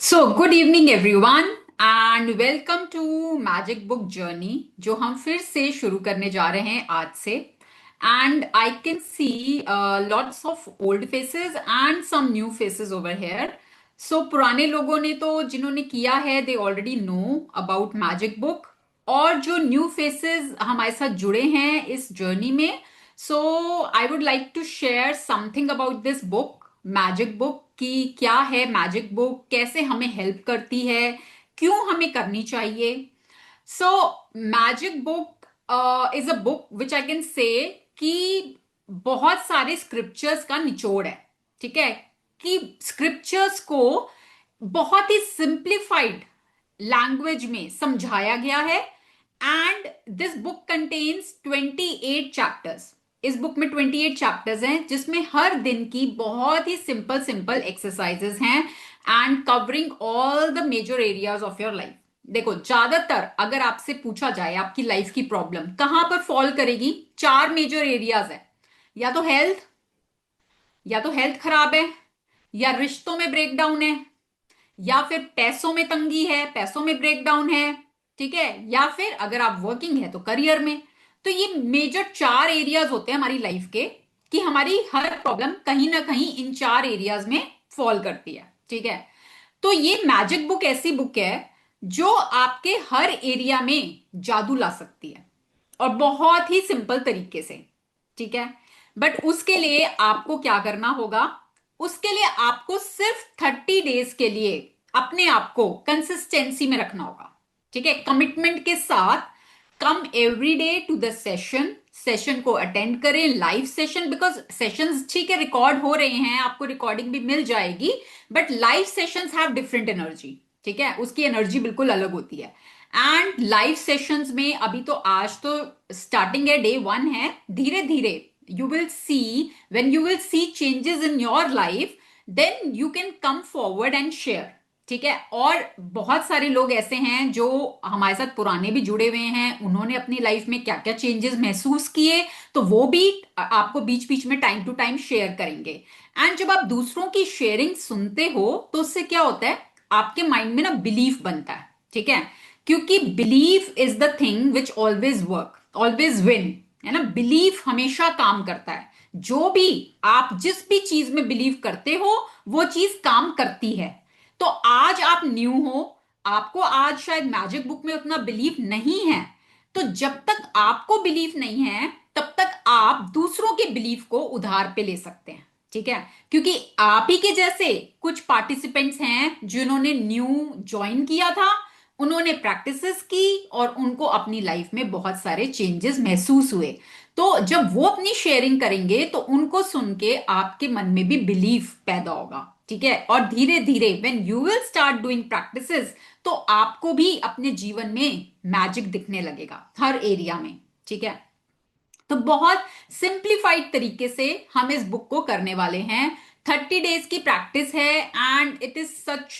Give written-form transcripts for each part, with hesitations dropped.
So good evening everyone and welcome to magic book journey जो हम फिर से शुरू करने जा रहे हैं आज से। And I can see lots of old faces and some new faces over here. So पुराने लोगों ने तो जिन्होंने किया है they already know about magic book, और जो न्यू फेसेस हमारे साथ जुड़े हैं इस जर्नी में, so I would like to share something about this book magic book की। क्या है मैजिक बुक, कैसे हमें हेल्प करती है, क्यों हमें करनी चाहिए। So magic book is a book which I can say कि बहुत सारे स्क्रिप्चर्स का निचोड़ है। ठीक है, कि स्क्रिप्चर्स को बहुत ही सिंप्लीफाइड लैंग्वेज में समझाया गया है। And this book contains 28 chapters. इस बुक में 28 चैप्टर्स हैं जिसमें हर दिन की बहुत ही सिंपल सिंपल एक्सरसाइजेस हैं and covering all the major areas of your life. देखो, ज्यादातर अगर आपसे पूछा जाए आपकी लाइफ की प्रॉब्लम कहां पर फॉल करेगी, चार मेजर एरियाज है। या तो हेल्थ, या तो हेल्थ खराब है, या रिश्तों में ब्रेकडाउन है, या फिर पैसों में तंगी है, पैसों में ब्रेकडाउन है। ठीक है, या फिर अगर आप वर्किंग है तो करियर में। तो ये मेजर चार एरियाज होते हैं हमारी लाइफ के, कि हमारी हर प्रॉब्लम कहीं ना कहीं इन चार एरियाज में फॉल करती है। ठीक है, तो ये मैजिक बुक ऐसी बुक है जो आपके हर एरिया में जादू ला सकती है, और बहुत ही सिंपल तरीके से। ठीक है, बट उसके लिए आपको क्या करना होगा, उसके लिए आपको सिर्फ 30 डेज के लिए अपने आप को कंसिस्टेंसी में रखना होगा। ठीक है, कमिटमेंट के साथ come every day to the session. Session को अटेंड करें, लाइव सेशन, बिकॉज सेशंस ठीक है रिकॉर्ड हो रहे हैं, आपको रिकॉर्डिंग भी मिल जाएगी, but live sessions have different energy. ठीक है, उसकी एनर्जी बिल्कुल अलग होती है। एंड लाइव सेशंस में अभी तो आज तो स्टार्टिंग है, डे 1 है, धीरे धीरे you will see, when you will see changes in your life, then you can come forward and share। ठीक है, और बहुत सारे लोग ऐसे हैं जो हमारे साथ पुराने भी जुड़े हुए हैं, उन्होंने अपनी लाइफ में क्या क्या चेंजेस महसूस किए, तो वो भी आपको बीच बीच में टाइम टू टाइम शेयर करेंगे। एंड जब आप दूसरों की शेयरिंग सुनते हो तो उससे क्या होता है, आपके माइंड में ना बिलीफ बनता है। ठीक है, क्योंकि belief is the thing which always work, always win, है ना। बिलीफ हमेशा काम करता है। जो भी आप जिस भी चीज में बिलीव करते हो वो चीज काम करती है। तो आज आप न्यू हो, आपको आज शायद मैजिक बुक में उतना बिलीव नहीं है, तो जब तक आपको बिलीव नहीं है तब तक आप दूसरों के बिलीव को उधार पे ले सकते हैं। ठीक है, क्योंकि आप ही के जैसे कुछ पार्टिसिपेंट्स हैं जिन्होंने न्यू ज्वाइन किया था, उन्होंने प्रैक्टिसेस की और उनको अपनी लाइफ में बहुत सारे चेंजेस महसूस हुए। तो जब वो अपनी शेयरिंग करेंगे तो उनको सुन के आपके मन में भी बिलीफ पैदा होगा। ठीक है, और धीरे धीरे when you will start doing practices, तो आपको भी अपने जीवन में मैजिक दिखने लगेगा हर एरिया में। ठीक है, तो बहुत सिंप्लीफाइड तरीके से हम इस बुक को करने वाले हैं। 30 डेज की प्रैक्टिस है एंड इट इज सच,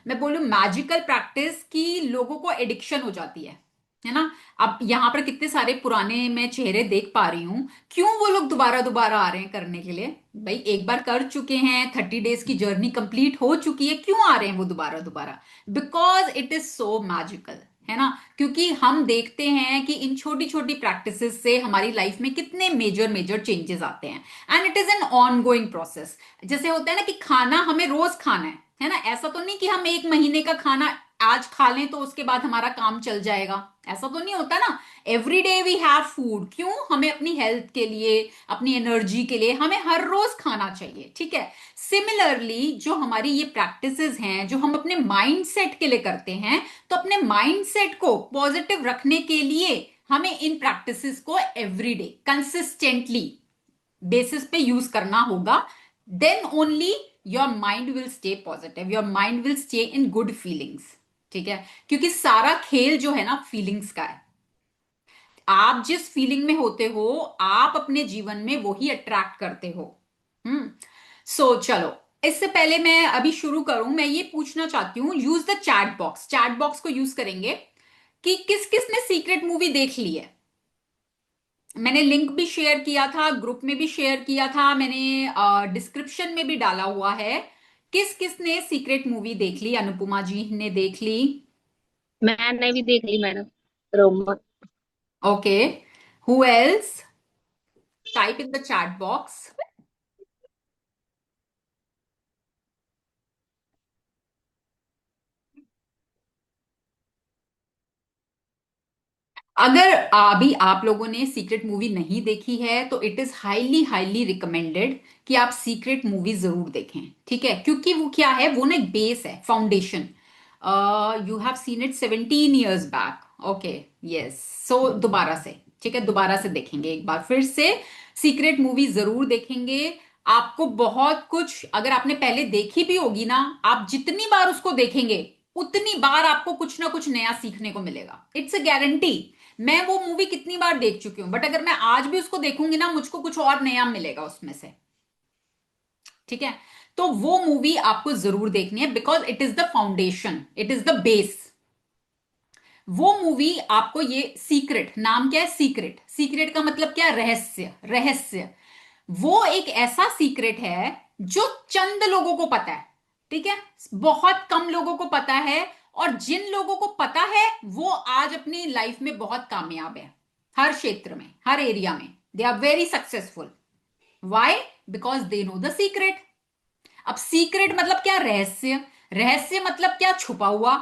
मैं बोलूं मैजिकल प्रैक्टिस की लोगों को एडिक्शन हो जाती है ना। अब यहां पर कितने सारे पुराने मैं चेहरे देख पा रही हूं, क्यों वो लोग दोबारा दोबारा आ रहे हैं करने के लिए। भाई एक बार कर चुके हैं, 30 डेज की जर्नी कंप्लीट हो चुकी है, क्यों आ रहे हैं वो दोबारा दोबारा, because it is so magical, है ना। क्योंकि हम देखते हैं कि इन छोटी छोटी प्रैक्टिसेस से हमारी लाइफ में कितने मेजर मेजर चेंजेस आते हैं। And it is an on going process. जैसे होता है ना कि खाना हमें रोज खाना है ना। ऐसा तो नहीं कि हम एक महीने का खाना आज खा लें तो उसके बाद हमारा काम चल जाएगा, ऐसा तो नहीं होता ना। Every day we have food, क्यों, हमें अपनी हेल्थ के लिए, अपनी एनर्जी के लिए हमें हर रोज खाना चाहिए। ठीक है, सिमिलरली जो हमारी ये प्रैक्टिसेस हैं जो हम अपने माइंड सेट के लिए करते हैं, तो अपने माइंडसेट को पॉजिटिव रखने के लिए हमें इन प्रैक्टिसेस को एवरीडे कंसिस्टेंटली बेसिस पे यूज करना होगा। Then only your mind will stay positive, your mind will stay in good feelings. ठीक है, क्योंकि सारा खेल जो है ना फीलिंग्स का है। आप जिस फीलिंग में होते हो आप अपने जीवन में वो ही अट्रैक्ट करते हो। हम्म, सो चलो, इससे पहले मैं अभी शुरू करूं, मैं ये पूछना चाहती हूँ, use the chat box. Chat box को यूज करेंगे कि किस किस ने सीक्रेट मूवी देख ली है। मैंने लिंक भी शेयर किया था, ग्रुप में भी शेयर किया था, मैंने डिस्क्रिप्शन में भी डाला हुआ है किस किसने सीक्रेट मूवी देख ली? अनुपमा जी ने देख ली। मैंने भी देख ली madam. Roma. Okay, who else? Type in the chat box. अगर अभी आप लोगों ने सीक्रेट मूवी नहीं देखी है तो it is highly highly recommended कि आप सीक्रेट मूवी जरूर देखें, ठीक है? क्योंकि वो क्या है, वो ना एक बेस है, foundation. You have seen it 17 years back, okay. Yes, so दोबारा से, ठीक है, दोबारा से देखेंगे, एक बार फिर से सीक्रेट मूवी जरूर देखेंगे। आपको बहुत कुछ, अगर आपने पहले देखी भी होगी ना, आप जितनी बार उसको देखेंगे उतनी बार आपको कुछ ना कुछ नया सीखने को मिलेगा। It's a guarantee. मैं वो मूवी कितनी बार देख चुकी हूं, बट अगर मैं आज भी उसको देखूंगी ना, मुझको कुछ और नया मिलेगा उसमें से, ठीक है? तो वो मूवी आपको जरूर देखनी है, because it is the foundation, it is the base. वो मूवी आपको, ये सीक्रेट नाम क्या है? सीक्रेट। सीक्रेट का मतलब क्या? रहस्य, रहस्य। वो एक ऐसा सीक्रेट है जो चंद लोगों को पता है, ठीक है? बहुत कम लोगों को पता है। और जिन लोगों को पता है वो आज अपनी लाइफ में बहुत कामयाब है, हर क्षेत्र में, हर एरिया में। They are very successful. Why? Because they know the secret. अब सीक्रेट मतलब क्या? रहस्य। रहस्य मतलब क्या? छुपा हुआ।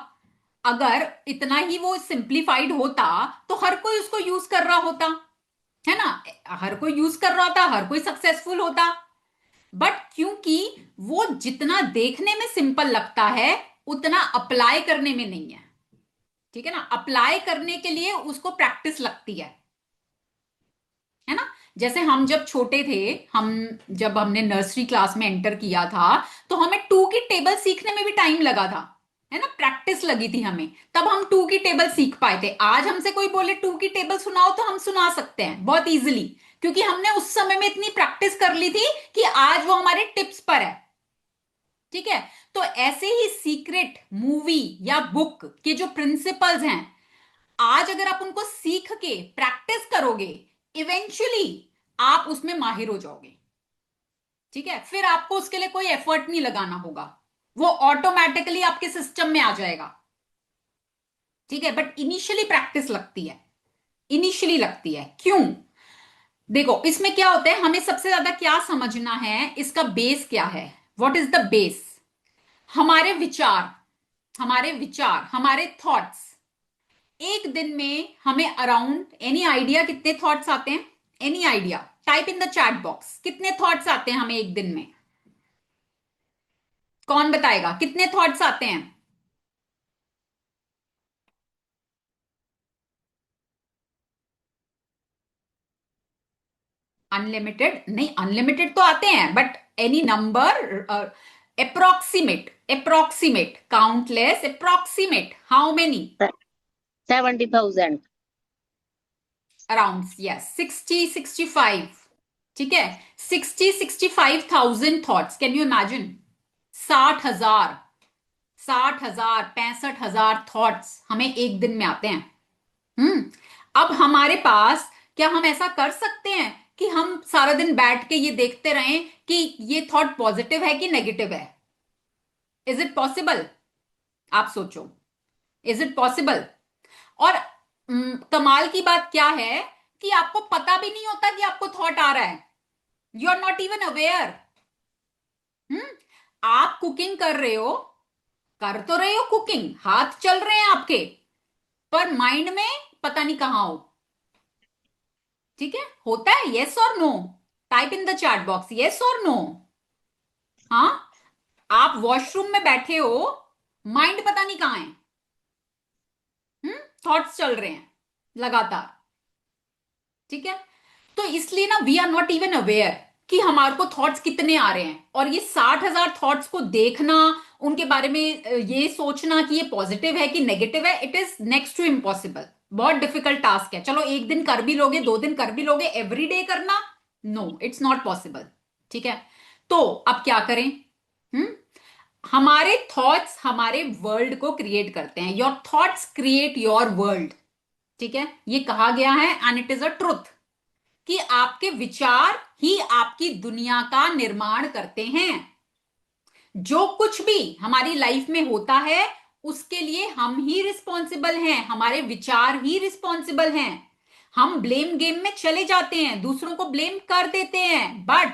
अगर इतना ही वो सिंप्लीफाइड होता तो हर कोई उसको यूज कर रहा होता, है ना? हर कोई यूज कर रहा होता, हर कोई सक्सेसफुल होता। बट क्योंकि वो जितना देखने में सिंपल लगता है उतना अप्लाई करने में नहीं है, ठीक है ना? अप्लाई करने के लिए उसको प्रैक्टिस लगती है ना? जैसे हम जब छोटे थे, हम जब हमने नर्सरी क्लास में एंटर किया था, तो हमें टू की टेबल सीखने में भी टाइम लगा था, है ना? प्रैक्टिस लगी थी हमें, तब हम टू की टेबल सीख पाए थे। आज हमसे कोई बोले टू की टेबल सुनाओ तो हम सुना सकते हैं बहुत इजीली, क्योंकि हमने उस समय में इतनी प्रैक्टिस कर ली थी कि आज वो हमारे टिप्स पर है, ठीक है? तो ऐसे ही सीक्रेट मूवी या बुक के जो प्रिंसिपल्स हैं, आज अगर आप उनको सीख के प्रैक्टिस करोगे, इवेंचुअली आप उसमें माहिर हो जाओगे, ठीक है? फिर आपको उसके लिए कोई एफर्ट नहीं लगाना होगा, वो ऑटोमेटिकली आपके सिस्टम में आ जाएगा, ठीक है? बट इनिशियली प्रैक्टिस लगती है, इनिशियली लगती है। क्यों? देखो, इसमें क्या होता है, हमें सबसे ज्यादा क्या समझना है, इसका बेस क्या है? What is the base? हमारे विचार, हमारे विचार, हमारे थॉट्स। एक दिन में हमें अराउंड, एनी आइडिया कितने थॉट्स आते हैं? Any idea? Type in the chat box, कितने थॉट्स आते हैं हमें एक दिन में? कौन बताएगा कितने थॉट्स आते हैं? अनलिमिटेड नहीं, अनलिमिटेड तो आते हैं, but any number, approximate, approximate, countless, approximate, how many? 70,000। Around, yes, 60, 65, ठीक है? 60, 65,000 thoughts, can you imagine? 60,000, 60,000, 65,000 thoughts हमें एक दिन में आते हैं। हम्म। अब हमारे पास, क्या हम ऐसा कर सकते हैं कि हम सारा दिन बैठ के ये देखते रहें कि ये थॉट पॉजिटिव है कि नेगेटिव है? Is it possible? आप सोचो, इज इट पॉसिबल? और कमाल की बात क्या है कि आपको पता भी नहीं होता कि आपको थॉट आ रहा है। You are not even aware. Hmm. आप कुकिंग कर रहे हो, कर तो रहे हो कुकिंग, हाथ चल रहे हैं आपके, पर माइंड में पता नहीं कहां हो, ठीक है? होता है, यस और no? Type in the chat box, yes और नो। हाँ, आप वॉशरूम में बैठे हो, माइंड पता नहीं कहां है। हम्म। थॉट्स चल रहे हैं लगातार, ठीक है? तो इसलिए ना, we are not even aware कि हमारे को थॉट्स कितने आ रहे हैं। और ये 60,000 थॉट्स को देखना, उनके बारे में ये सोचना कि ये पॉजिटिव है कि नेगेटिव है, it is next to impossible. बहुत डिफिकल्ट टास्क है। चलो एक दिन कर भी लोगे, 2 दिन कर भी लोगे, एवरी डे करना, नो, इट्स नॉट पॉसिबल, ठीक है? तो अब क्या करें? हम्म। हमारे थॉट्स हमारे वर्ल्ड को क्रिएट करते हैं। Your thoughts create your world, ठीक है? ये कहा गया है and it is a truth कि आपके विचार ही आपकी दुनिया का निर्माण करते हैं। जो कुछ भी हमारी लाइफ में होता है उसके लिए हम ही रिस्पॉन्सिबल हैं, हमारे विचार ही रिस्पॉन्सिबल हैं। हम ब्लेम गेम में चले जाते हैं, दूसरों को ब्लेम कर देते हैं, बट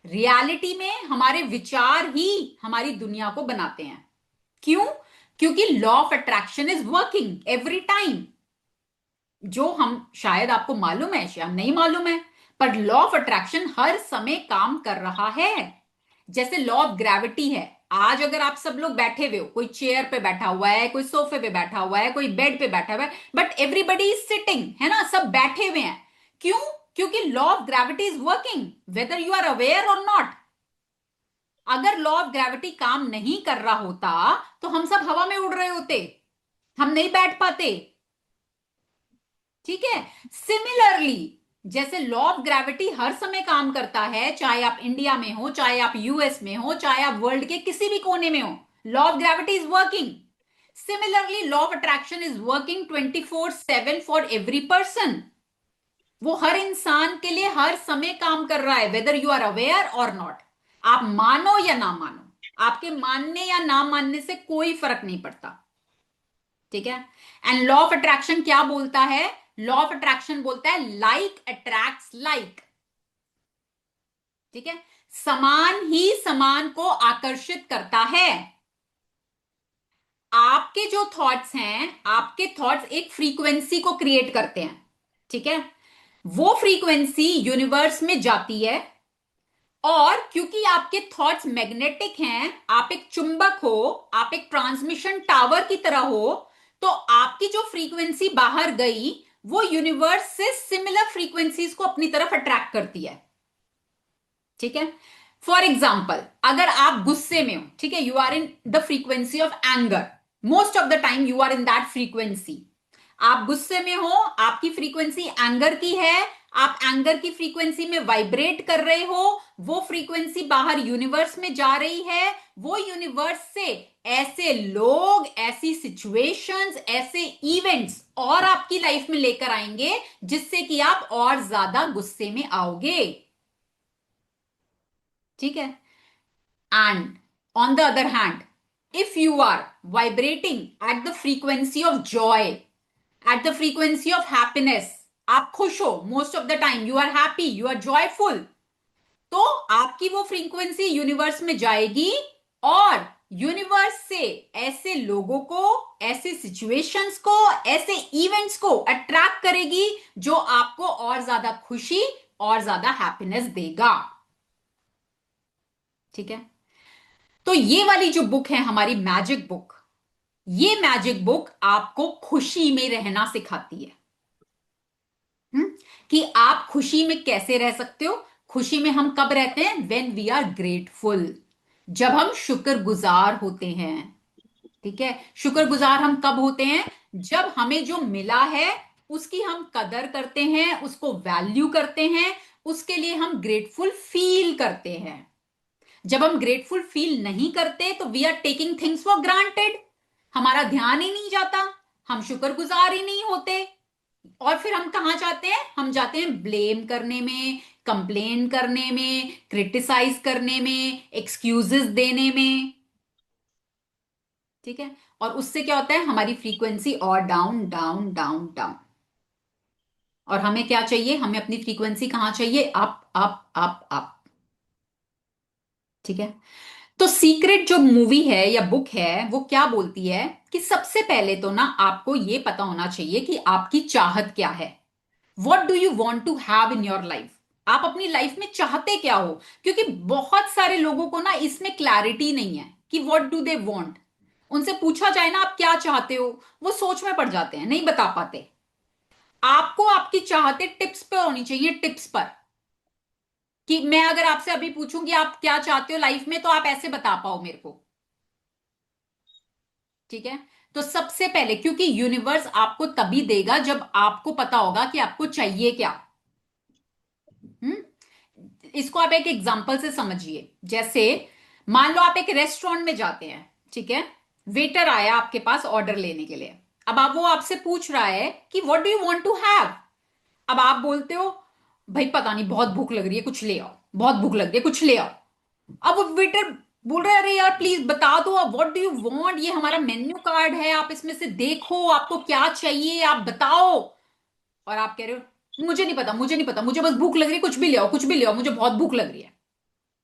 रियलिटी में हमारे विचार ही हमारी दुनिया को बनाते हैं। क्यों? क्योंकि law of attraction is working every time. जो हम शायद आपको मालूम है, शायद नहीं मालूम है, पर लॉ ऑफ अट्रैक्शन हर समय काम कर रहा है। जैसे लॉ ऑफ ग्रेविटी है। आज अगर आप सब लोग बैठे हुए हो, कोई चेयर पे बैठा हुआ है, कोई सोफे पे बैठा हुआ है, कोई बेड पे बैठा हुआ है, बट एवरीबडी इज सिटिंग, है ना, सब बैठे हुए हैं। क्यों? क्योंकि law of gravity is working whether you are aware और नॉट। अगर लॉ ऑफ ग्रेविटी काम नहीं कर रहा होता तो हम सब हवा में उड़ रहे होते, हम नहीं बैठ पाते। ठीक है। सिमिलरली, जैसे लॉ ऑफ ग्रेविटी हर समय काम करता है, चाहे आप इंडिया में हो, चाहे आप यूएस में हो, चाहे आप वर्ल्ड के किसी भी कोने में हो, law of gravity is working. Similarly law of attraction is working 24/7 for every person. वो हर इंसान के लिए हर समय काम कर रहा है, वेदर यू आर अवेयर और नॉट। आप मानो या ना मानो, आपके मानने या ना मानने से कोई फर्क नहीं पड़ता। ठीक है। एंड लॉ ऑफ अट्रैक्शन क्या बोलता है? लॉ ऑफ अट्रैक्शन बोलता है लाइक अट्रैक्ट्स लाइक। ठीक है। समान ही समान को आकर्षित करता है। आपके जो थॉट्स हैं, आपके थॉट्स एक फ्रीक्वेंसी को क्रिएट करते हैं। ठीक है। वो फ्रीक्वेंसी यूनिवर्स में जाती है, और क्योंकि आपके थॉट्स मैग्नेटिक हैं, आप एक चुंबक हो, आप एक ट्रांसमिशन टावर की तरह हो, तो आपकी जो फ्रीक्वेंसी बाहर गई वो यूनिवर्स से सिमिलर फ्रीक्वेंसीज को अपनी तरफ अट्रैक्ट करती है। ठीक है। फॉर एग्जाम्पल, अगर आप गुस्से में हो, ठीक है, you are in the frequency of anger, most of the time you are in that frequency. आप गुस्से में हो, आपकी फ्रीक्वेंसी एंगर की है, आप एंगर की फ्रीक्वेंसी में वाइब्रेट कर रहे हो, वो फ्रीक्वेंसी बाहर यूनिवर्स में जा रही है। वो यूनिवर्स से ऐसे लोग, ऐसी सिचुएशंस, ऐसे इवेंट्स और आपकी लाइफ में लेकर आएंगे जिससे कि आप और ज्यादा गुस्से में आओगे। ठीक है। And on the other hand, if you are vibrating at the frequency of joy, at the frequency of happiness, आप खुश हो, most of the time you are happy, you are joyful, तो आपकी वो फ्रीक्वेंसी यूनिवर्स में जाएगी और universe से ऐसे लोगों को, ऐसे सिचुएशंस को, ऐसे इवेंट्स को अट्रैक्ट करेगी जो आपको और ज्यादा खुशी और ज्यादा हैप्पीनेस देगा। ठीक है। तो ये वाली जो बुक है हमारी मैजिक बुक, ये मैजिक बुक आपको खुशी में रहना सिखाती है। कि आप खुशी में कैसे रह सकते हो। खुशी में हम कब रहते हैं? व्हेन वी आर ग्रेटफुल, जब हम शुक्रगुजार होते हैं। ठीक है। शुक्रगुजार हम कब होते हैं? जब हमें जो मिला है उसकी हम कदर करते हैं, उसको वैल्यू करते हैं, उसके लिए हम ग्रेटफुल फील करते हैं। जब हम ग्रेटफुल फील नहीं करते तो we are taking things for granted, हमारा ध्यान ही नहीं जाता, हम शुक्रगुजार ही नहीं होते। और फिर हम कहां जाते हैं? हम जाते हैं ब्लेम करने में, कंप्लेन करने में, क्रिटिसाइज करने में, एक्सक्यूजेस देने में। ठीक है। और उससे क्या होता है? हमारी फ्रीक्वेंसी और डाउन डाउन डाउन डाउन। और हमें क्या चाहिए? हमें अपनी फ्रीक्वेंसी कहां चाहिए? Up up up up. ठीक है। तो सीक्रेट जो मूवी है या बुक है वो क्या बोलती है कि सबसे पहले तो ना आपको ये पता होना चाहिए कि आपकी चाहत क्या है। What do you want to have in your life? आप अपनी लाइफ में चाहते क्या हो? क्योंकि बहुत सारे लोगों को ना इसमें क्लैरिटी नहीं है कि वॉट डू दे वॉन्ट। उनसे पूछा जाए ना आप क्या चाहते हो, वो सोच में पड़ जाते हैं, नहीं बता पाते। आपको आपकी चाहते टिप्स पे होनी चाहिए, टिप्स पर। कि मैं अगर आपसे अभी पूछूं कि आप क्या चाहते हो लाइफ में, तो आप ऐसे बता पाओ मेरे को। ठीक है। तो सबसे पहले, क्योंकि यूनिवर्स आपको तभी देगा जब आपको पता होगा कि आपको चाहिए क्या। हम्म। इसको आप एक एग्जांपल से समझिए। जैसे मान लो आप एक रेस्टोरेंट में जाते हैं, ठीक है, वेटर आया आपके पास ऑर्डर लेने के लिए। अब आप वो आपसे पूछ रहा है कि what do you want to have. अब आप बोलते हो भाई पता नहीं, बहुत भूख लग रही है, कुछ ले आओ, बहुत भूख लग रही है, कुछ ले आओ। अब वो वेटर बोल रहे अरे यार प्लीज बता दो आप व्हाट डू यू वांट, ये हमारा मेन्यू कार्ड है, आप इसमें से देखो आपको क्या चाहिए आप बताओ। और आप कह रहे हो मुझे नहीं पता, मुझे नहीं पता, मुझे बस भूख लग रही है, कुछ भी ले आओ, कुछ भी ले आओ, मुझे बहुत भूख लग रही है।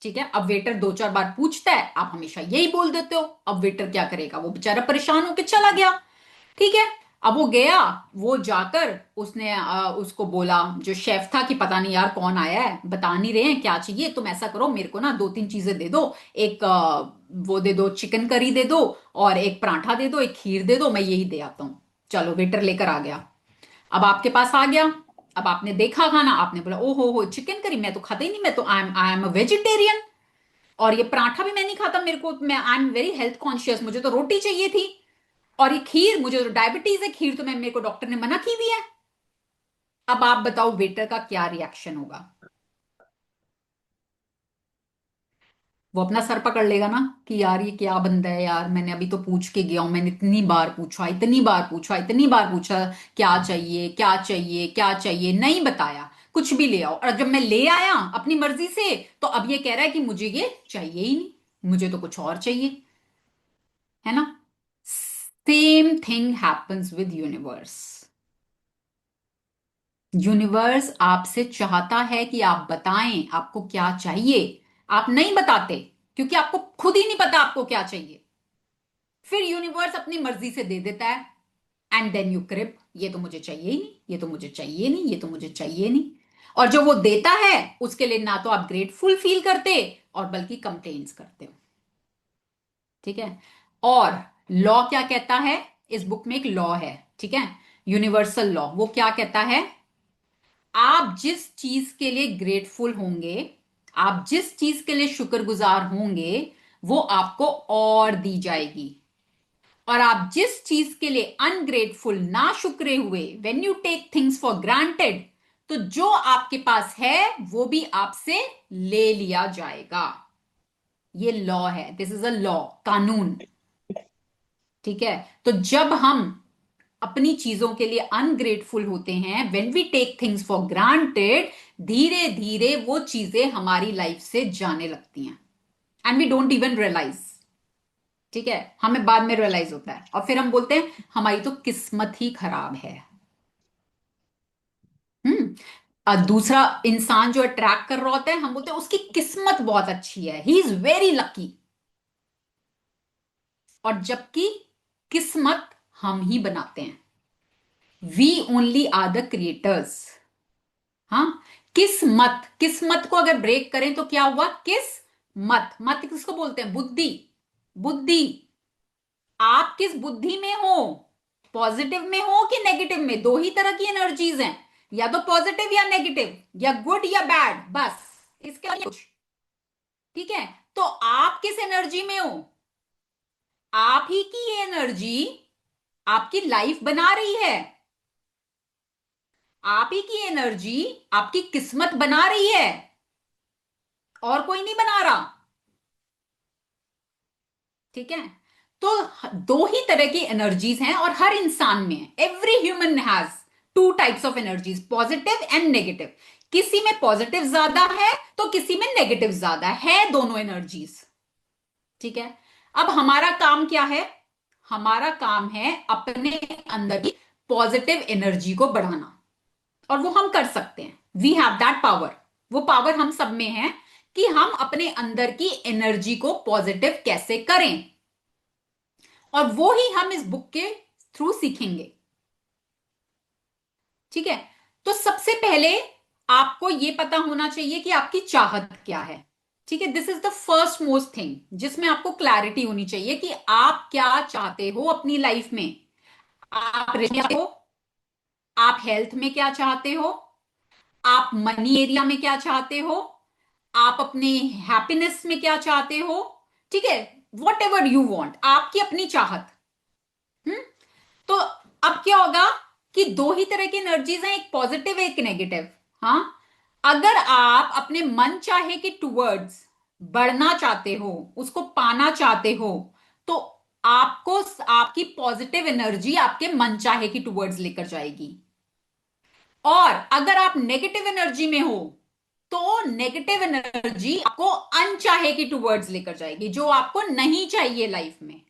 ठीक है, अब वेटर दो चार बार पूछता है, आप हमेशा यही बोल देते हो। अब वेटर क्या करेगा, वो बेचारा परेशान होकर चला गया। ठीक है, अब वो गया, वो जाकर उसने उसको बोला जो शेफ था कि पता नहीं यार कौन आया है, बता नहीं रहे हैं क्या चाहिए, तुम ऐसा करो मेरे को ना दो तीन चीजें दे दो, एक वो दे दो, चिकन करी दे दो, और एक पराठा दे दो, एक खीर दे दो, मैं यही दे आता हूं। चलो वेटर लेकर आ गया, अब आपके पास आ गया। अब आपने देखा खाना, आपने बोला ओ हो चिकन करी, मैं तो खाता ही नहीं, मैं तो आई एम अ वेजिटेरियन, और ये पराठा भी मैं नहीं खाता, मेरे को मैं I am very health conscious, मुझे तो रोटी चाहिए थी, और ये खीर, मुझे तो डायबिटीज है, खीर तो मैं मेरे को डॉक्टर ने मना की हुई है। अब आप बताओ वेटर का क्या रिएक्शन होगा। वो अपना सर पकड़ लेगा ना कि यार ये क्या बंदा है यार, मैंने अभी तो पूछ के गया हूं, मैंने इतनी बार पूछा, इतनी बार पूछा, इतनी बार पूछा, क्या चाहिए क्या चाहिए क्या चाहिए, नहीं बताया, कुछ भी ले आओ, और जब मैं ले आया अपनी मर्जी से, तो अब ये कह रहा है कि मुझे ये चाहिए ही नहीं, मुझे तो कुछ और चाहिए। है ना? Same thing happens with universe. Universe आपसे चाहता है कि आप बताएं आपको क्या चाहिए, आप नहीं बताते क्योंकि आपको खुद ही नहीं पता आपको क्या चाहिए। फिर यूनिवर्स अपनी मर्जी से दे देता है, एंड देन यू क्रिप, ये तो मुझे चाहिए ही नहीं, ये तो मुझे चाहिए नहीं, ये तो मुझे चाहिए नहीं। और जो वो देता है उसके लिए ना तो आप ग्रेटफुल फील करते, और बल्कि कंप्लेन्स करते हो। ठीक है, और लॉ क्या कहता है, इस बुक में एक लॉ है, ठीक है, यूनिवर्सल लॉ, वो क्या कहता है, आप जिस चीज के लिए ग्रेटफुल होंगे, आप जिस चीज के लिए शुक्रगुजार होंगे, वो आपको और दी जाएगी। और आप जिस चीज के लिए अनग्रेटफुल, ना शुक्रे हुए, when you take things for granted, तो जो आपके पास है वो भी आपसे ले लिया जाएगा। ये लॉ है, दिस इज अ लॉ, कानून। ठीक है, तो जब हम अपनी चीजों के लिए अनग्रेटफुल होते हैं, when we take things for granted, धीरे धीरे वो चीजें हमारी लाइफ से जाने लगती हैं, and we don't even realise. ठीक है, हमें बाद में रियलाइज होता है, और फिर हम बोलते हैं हमारी तो किस्मत ही खराब है। दूसरा इंसान जो अट्रैक्ट कर रहा होता है, हम बोलते हैं उसकी किस्मत बहुत अच्छी है, ही इज वेरी लकी। और जबकि किस्मत हम ही बनाते हैं, we only are the creators. हाँ, किस्मत, किस्मत को अगर ब्रेक करें तो क्या हुआ, किस मत, मत किसको बोलते हैं, बुद्धि, बुद्धि। आप किस बुद्धि में हो, पॉजिटिव में हो कि नेगेटिव में, दो ही तरह की एनर्जीज हैं, या तो पॉजिटिव या नेगेटिव, या गुड या बैड, बस, इसके अलावा कुछ। ठीक है, तो आप किस एनर्जी में हो, आप ही की ये एनर्जी आपकी लाइफ बना रही है, आप ही की एनर्जी आपकी किस्मत बना रही है, और कोई नहीं बना रहा। ठीक है, तो दो ही तरह की एनर्जीज हैं, और हर इंसान में है, every human has two types of energies, positive and negative. किसी में पॉजिटिव ज्यादा है तो किसी में नेगेटिव ज्यादा है, दोनों एनर्जीज। ठीक है, अब हमारा काम क्या है, हमारा काम है अपने अंदर की पॉजिटिव एनर्जी को बढ़ाना, और वो हम कर सकते हैं, वी हैव दैट पावर। वो पावर हम सब में है कि हम अपने अंदर की एनर्जी को पॉजिटिव कैसे करें, और वो ही हम इस बुक के थ्रू सीखेंगे। ठीक है, तो सबसे पहले आपको यह पता होना चाहिए कि आपकी चाहत क्या है। ठीक है, this is the first most thing जिसमें आपको क्लैरिटी होनी चाहिए कि आप क्या चाहते हो अपनी लाइफ में। आप रिश्ते हो, आप हेल्थ में क्या चाहते हो, आप मनी एरिया में क्या चाहते हो, आप अपने हैप्पीनेस में क्या चाहते हो। ठीक है, वॉट एवर यू वॉन्ट, आपकी अपनी चाहत। हम्म, तो अब क्या होगा कि दो ही तरह की एनर्जीज हैं, एक पॉजिटिव एक नेगेटिव। हाँ, अगर आप अपने मन चाहे के टूवर्ड्स बढ़ना चाहते हो, उसको पाना चाहते हो, तो आपको आपकी पॉजिटिव एनर्जी आपके मन चाहे की टूवर्ड्स लेकर जाएगी। और अगर आप नेगेटिव एनर्जी में हो, तो नेगेटिव एनर्जी आपको अनचाहे की टूवर्ड्स लेकर जाएगी, जो आपको नहीं चाहिए लाइफ में।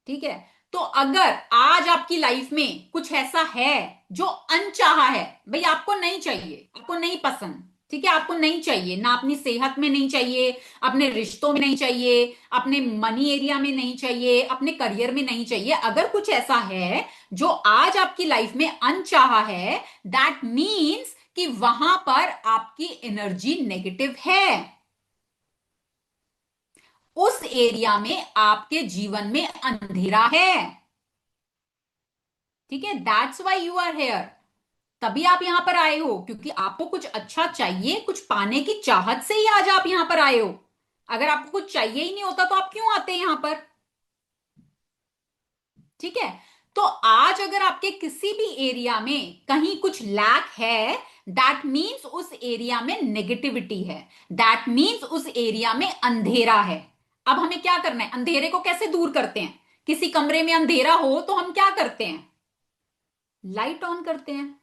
ठीक है। तो अगर आज आपकी लाइफ में कुछ ऐसा है जो अनचाहा है, भाई आपको नहीं चाहिए, आपको नहीं पसंद, ठीक है, आपको नहीं चाहिए ना, अपनी सेहत में नहीं चाहिए, अपने रिश्तों में नहीं चाहिए, अपने मनी एरिया में नहीं चाहिए, अपने करियर में नहीं चाहिए, अगर कुछ ऐसा है जो आज आपकी लाइफ में अनचाहा है, दैट मीन्स कि वहां पर आपकी एनर्जी नेगेटिव है। उस एरिया में आपके जीवन में अंधेरा है। ठीक है, that's why you are here. तभी आप यहां पर आए हो, क्योंकि आपको कुछ अच्छा चाहिए, कुछ पाने की चाहत से ही आज आप यहां पर आए हो। अगर आपको कुछ चाहिए ही नहीं होता तो आप क्यों आते यहां पर? ठीक है। तो आज अगर आपके किसी भी एरिया में कहीं कुछ लैक है, दैट मीन्स उस एरिया में नेगेटिविटी है, दैट मीन्स उस एरिया में अंधेरा है। अब हमें क्या करना है? अंधेरे को कैसे दूर करते हैं? किसी कमरे में अंधेरा हो तो हम क्या करते हैं? लाइट ऑन करते हैं,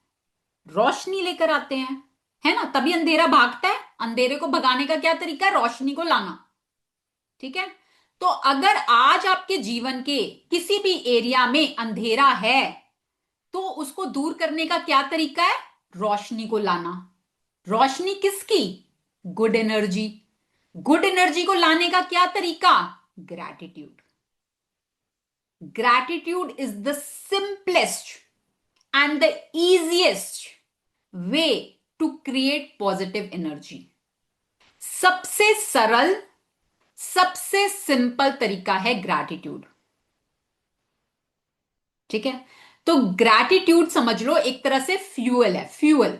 रोशनी लेकर आते हैं, है ना? तभी अंधेरा भागता है। अंधेरे को भगाने का क्या तरीका है? रोशनी को लाना। ठीक है। तो अगर आज आपके जीवन के किसी भी एरिया में अंधेरा है, तो उसको दूर करने का क्या तरीका है? रोशनी को लाना। रोशनी किसकी? Good energy. गुड एनर्जी को लाने का क्या तरीका? Gratitude. Gratitude is the simplest and the easiest way to create positive energy। सबसे सरल, सबसे सिंपल तरीका है ग्रैटिट्यूड। ठीक है। तो ग्रैटिट्यूड समझ लो एक तरह से फ्यूल है, फ्यूल।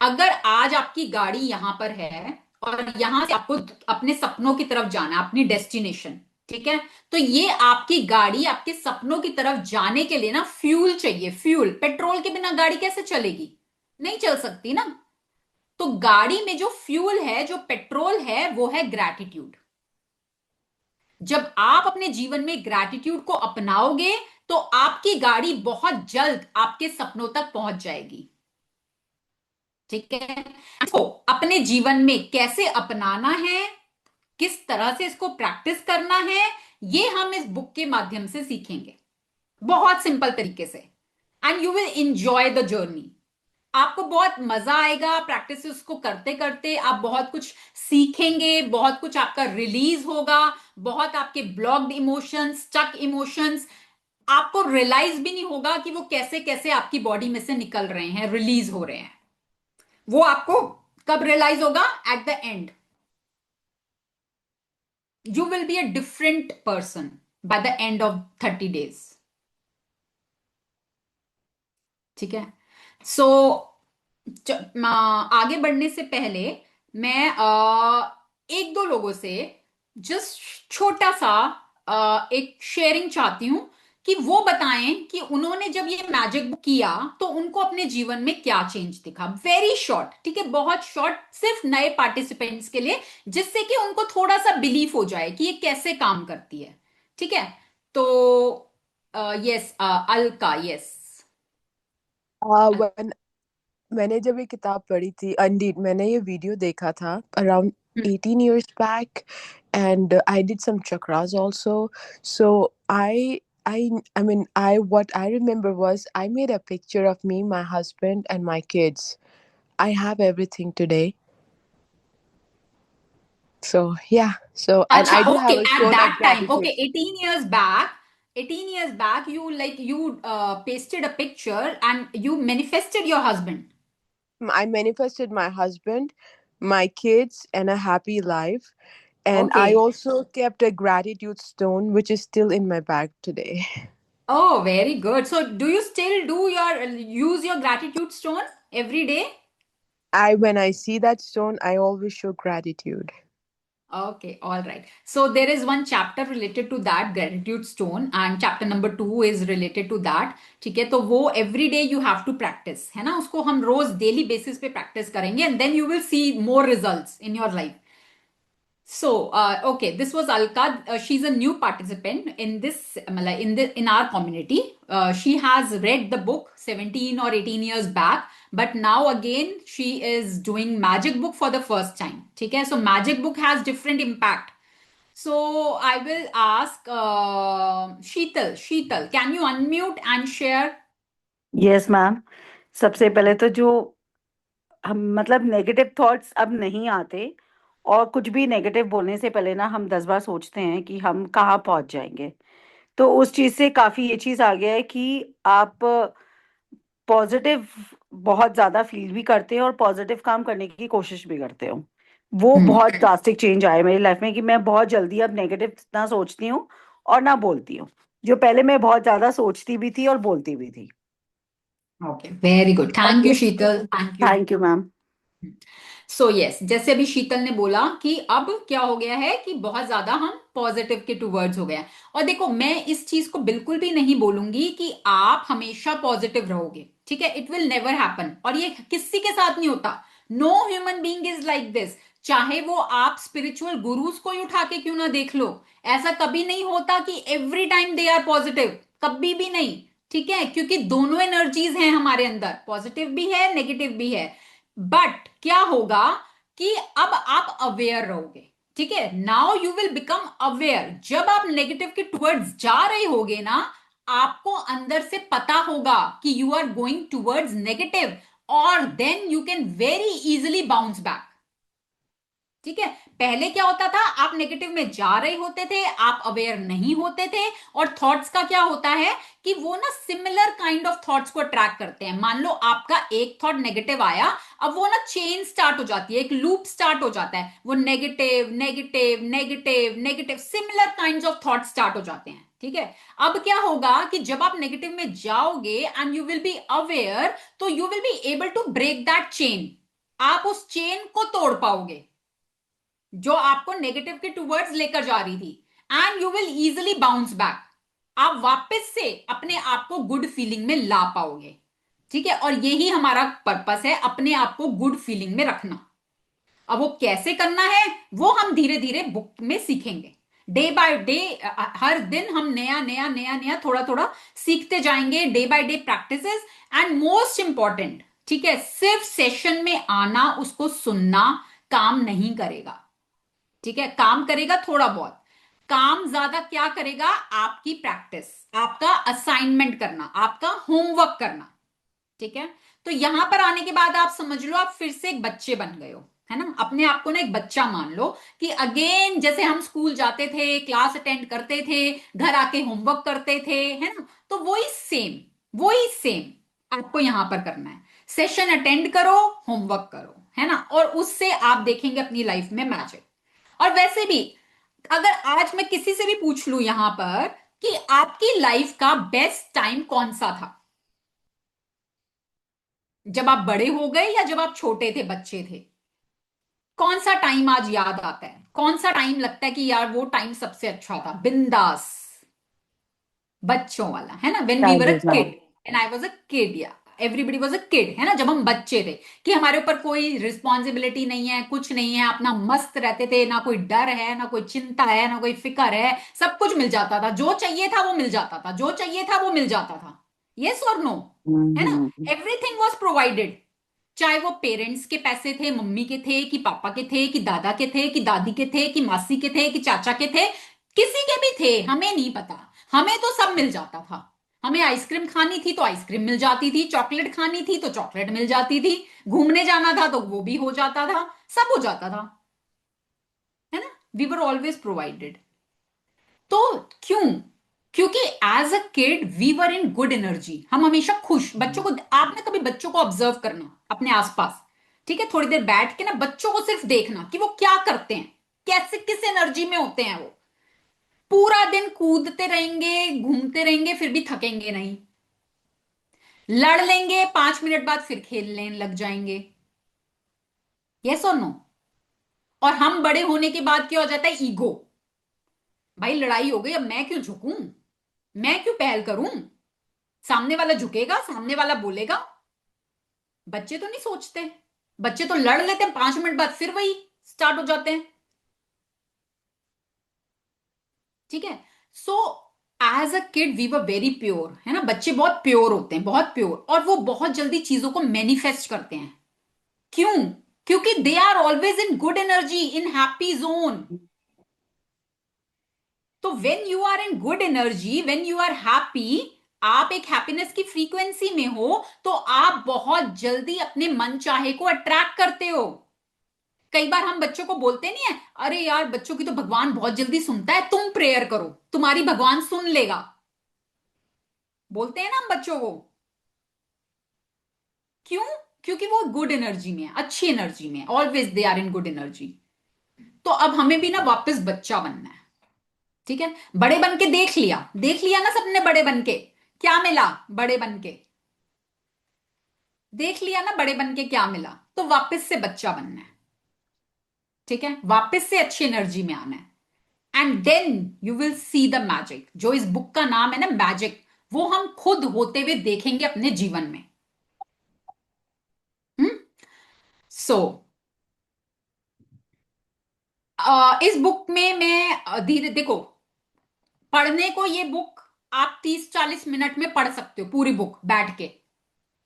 अगर आज आपकी गाड़ी यहां पर है और यहां से आपको अपने सपनों की तरफ जाना है, अपनी डेस्टिनेशन, ठीक है, तो ये आपकी गाड़ी आपके सपनों की तरफ जाने के लिए ना फ्यूल चाहिए, फ्यूल। पेट्रोल के बिना गाड़ी कैसे चलेगी? नहीं चल सकती ना। तो गाड़ी में जो फ्यूल है, जो पेट्रोल है, वो है ग्रैटिट्यूड। जब आप अपने जीवन में ग्रैटिट्यूड को अपनाओगे तो आपकी गाड़ी बहुत जल्द आपके सपनों तक पहुंच जाएगी। ठीक है। इसको अपने जीवन में कैसे अपनाना है, किस तरह से इसको प्रैक्टिस करना है, ये हम इस बुक के माध्यम से सीखेंगे, बहुत सिंपल तरीके से। And you will enjoy the journey. आपको बहुत मजा आएगा प्रैक्टिस उसको करते करते। आप बहुत कुछ सीखेंगे, बहुत कुछ आपका रिलीज होगा, बहुत आपके ब्लॉक्ड इमोशंस, स्टक इमोशंस, आपको रियलाइज भी नहीं होगा कि वो कैसे कैसे आपकी बॉडी में से निकल रहे हैं, रिलीज हो रहे हैं। वो आपको कब रियलाइज होगा? At the end. You will be a different person by the end of 30 days। ठीक है। सो आगे बढ़ने से पहले मैं एक दो लोगों से जस्ट छोटा सा एक शेयरिंग चाहती हूं कि वो बताएं कि उन्होंने जब ये मैजिक बुक किया तो उनको अपने जीवन में क्या चेंज दिखा। वेरी शॉर्ट, ठीक है, बहुत शॉर्ट, सिर्फ नए पार्टिसिपेंट्स के लिए, जिससे कि उनको थोड़ा सा बिलीफ हो जाए कि ये कैसे काम करती है। ठीक है। तो यस, अलका, यस। when मैंने जब ये किताब पढ़ी थी, indeed मैंने ये वीडियो देखा था around 18 years back, and I did some chakras also. So I mean, what I remember was I made a picture of me, my husband, and my kids. I have everything today. So yeah, so and Acha, I do okay, have a at stone of that time, gratitude. okay, 18 years back, 18 years back, you like you pasted a picture and you manifested your husband. I manifested my husband, my kids, and a happy life. And I Okay. also kept a gratitude stone, which is still in my bag today. Oh, very good. So, do you still do your use your gratitude stone every day? When I see that stone, I always show gratitude. Okay, all right. So there is one chapter related to that gratitude stone and chapter number 2 is related to that। ठीक है। तो वो every day you have to practice, है ना? उसको हम रोज daily basis पे practice करेंगे and then you will see more results in your life। So, okay, this was Alka. She's a new participant in this, in our community. She has read the book 17 or 18 years back, but now again she is doing Magic Book for the first time. Okay, so Magic Book has different impact. So I will ask Sheetal. Sheetal, can you unmute and share? Yes ma'am. सबसे पहले तो जो हम मतलब negative thoughts अब नहीं आते, और कुछ भी नेगेटिव बोलने से पहले ना हम 10 बार सोचते हैं कि हम कहाँ पहुंच जाएंगे। तो उस चीज से काफी ये चीज आ गया है कि आप पॉजिटिव बहुत ज्यादा फील भी करते हो और पॉजिटिव काम करने की कोशिश भी करते हो। वो बहुत ड्रास्टिक चेंज आया मेरी लाइफ में कि मैं बहुत जल्दी अब नेगेटिव ना सोचती हूँ और ना बोलती हूँ, जो पहले मैं बहुत ज्यादा सोचती भी थी और बोलती भी थी। Okay, very good. और Thank you, ये Sheetal. Thank you. Thank you ma'am. So yes, जैसे अभी शीतल ने बोला कि अब क्या हो गया है कि बहुत ज्यादा हम पॉजिटिव के टूवर्ड्स हो गए हैं। और देखो, मैं इस चीज को बिल्कुल भी नहीं बोलूंगी कि आप हमेशा पॉजिटिव रहोगे, ठीक है? इट विल नेवर हैपन, और ये किसी के साथ नहीं होता। No human being is like this. चाहे वो आप स्पिरिचुअल गुरुज को ही उठा के क्यों ना देख लो, ऐसा कभी नहीं होता कि every time they are positive, कभी भी नहीं। ठीक है, क्योंकि दोनों एनर्जीज हैं हमारे अंदर, पॉजिटिव भी है, नेगेटिव भी है। बट क्या होगा कि अब आप अवेयर रहोगे। ठीक है, now you will become aware. जब आप नेगेटिव के टुवर्ड्स जा रहे होगे ना, आपको अंदर से पता होगा कि you are going towards negative, और then you can very easily bounce back. ठीक है, पहले क्या होता था, आप नेगेटिव में जा रहे होते थे, आप अवेयर नहीं होते थे, और थॉट्स का क्या होता है कि वो ना सिमिलर काइंड ऑफ थॉट्स को अट्रैक्ट करते हैं। मान लो आपका एक थॉट नेगेटिव आया, अब वो ना चेन स्टार्ट हो जाती है, एक लूप स्टार्ट हो जाता है, वो negative negative negative negative similar kind of thought start हो जाते हैं। ठीक है, अब क्या होगा कि जब आप नेगेटिव में जाओगे and you will be aware, तो you will be able to break that chain. आप उस चेन को तोड़ पाओगे जो आपको नेगेटिव के टूवर्ड्स लेकर जा रही थी, and you will easily bounce back. आप वापस से अपने आप को गुड फीलिंग में ला पाओगे। ठीक है, और यही हमारा पर्पस है, अपने आप को गुड फीलिंग में रखना। अब वो कैसे करना है, वो हम धीरे धीरे बुक में सीखेंगे। डे बाय डे, हर दिन हम नया नया नया नया थोड़ा थोड़ा सीखते जाएंगे, day by day practices. And most important, ठीक है, सिर्फ सेशन में आना, उसको सुनना काम नहीं करेगा। ठीक है, काम करेगा थोड़ा बहुत, काम ज्यादा क्या करेगा, आपकी प्रैक्टिस, आपका असाइनमेंट करना, आपका होमवर्क करना। ठीक है, तो यहां पर आने के बाद आप समझ लो, आप फिर से एक बच्चे बन गए हो, है ना? अपने आप को ना एक बच्चा मान लो, कि अगेन जैसे हम स्कूल जाते थे, क्लास अटेंड करते थे, घर आके होमवर्क करते थे, है ना? तो वही सेम आपको यहां पर करना है। सेशन अटेंड करो, होमवर्क करो, है ना? और उससे आप देखेंगे अपनी लाइफ में मैजिक। और वैसे भी, अगर आज मैं किसी से भी पूछ लूं यहां पर कि आपकी लाइफ का बेस्ट टाइम कौन सा था, जब आप बड़े हो गए या जब आप छोटे थे, बच्चे थे, कौन सा टाइम आज याद आता है? कौन सा टाइम लगता है कि यार वो टाइम सबसे अच्छा था, बिंदास, बच्चों वाला, है ना? When we were a kid, and I was a kid, या एवरीबडी वाज अ किड, है ना? जब हम बच्चे थे, कि हमारे ऊपर कोई रिस्पॉन्सिबिलिटी नहीं है, कुछ नहीं है, अपना मस्त रहते थे, ना कोई डर है, ना कोई चिंता है, ना कोई फिक्र है, सब कुछ मिल जाता था, जो चाहिए था वो मिल जाता था, जो चाहिए था वो मिल जाता था। यस और नो? है ना? Everything was provided. चाहे वो पेरेंट्स के पैसे थे, मम्मी के थे, कि पापा के थे, कि दादा के थे, कि दादी के थे, कि मासी के थे, कि चाचा के थे, किसी के भी थे, हमें नहीं पता। हमें तो सब मिल जाता था। हमें आइसक्रीम खानी थी तो आइसक्रीम मिल जाती थी, चॉकलेट खानी थी तो चॉकलेट मिल जाती थी, घूमने जाना था तो वो भी हो जाता था, सब हो जाता था, है ना? We were always provided. तो क्यों? क्योंकि as a kid we were in good energy, हम हमेशा खुश। बच्चों को, आपने कभी बच्चों को ऑब्जर्व करना अपने आसपास, ठीक है, थोड़ी देर बैठ के ना बच्चों को सिर्फ देखना कि वो क्या करते हैं, कैसे, किस एनर्जी में होते हैं वो। पूरा दिन कूदते रहेंगे, घूमते रहेंगे, फिर भी थकेंगे नहीं, लड़ लेंगे, 5 मिनट बाद फिर खेलने लग जाएंगे। यस और नो? और हम बड़े होने के बाद क्या हो जाता है, ईगो। भाई लड़ाई हो गई, अब मैं क्यों झुकूं, मैं क्यों पहल करूं, सामने वाला झुकेगा, सामने वाला बोलेगा। बच्चे तो नहीं सोचते, बच्चे तो लड़ लेते हैं, 5 मिनट बाद फिर वही स्टार्ट हो जाते हैं। ठीक है। So as a kid we were very pure, है ना, बच्चे बहुत प्योर होते हैं, बहुत प्योर, और वो बहुत जल्दी चीजों को मैनिफेस्ट करते हैं। क्यों? क्योंकि they are always in good energy, in happy zone. तो when you are in good energy, when you are happy, आप एक हैप्पीनेस की फ्रीक्वेंसी में हो, तो आप बहुत जल्दी अपने मन चाहे को अट्रैक्ट करते हो। कई बार हम बच्चों को बोलते नहीं है, अरे यार बच्चों की तो भगवान बहुत जल्दी सुनता है, तुम प्रेयर करो तुम्हारी भगवान सुन लेगा। बोलते हैं ना हम बच्चों को। क्यों? क्योंकि वो गुड एनर्जी में है, अच्छी एनर्जी में, always they are in good energy. तो अब हमें भी ना वापस बच्चा बनना है। ठीक है, बड़े बन के देख लिया, देख लिया ना सबने, बड़े बन के क्या मिला, बड़े बन के देख लिया ना, बड़े बन के क्या मिला, तो वापस से बच्चा बनना है। ठीक है, वापस से अच्छी एनर्जी में आना है। And then you will see the magic. जो इस बुक का नाम है ना, मैजिक, वो हम खुद होते हुए देखेंगे अपने जीवन में। सो इस बुक में मैं धीरे देखो, पढ़ने को ये बुक आप 30-40 मिनट में पढ़ सकते हो, पूरी बुक बैठ के।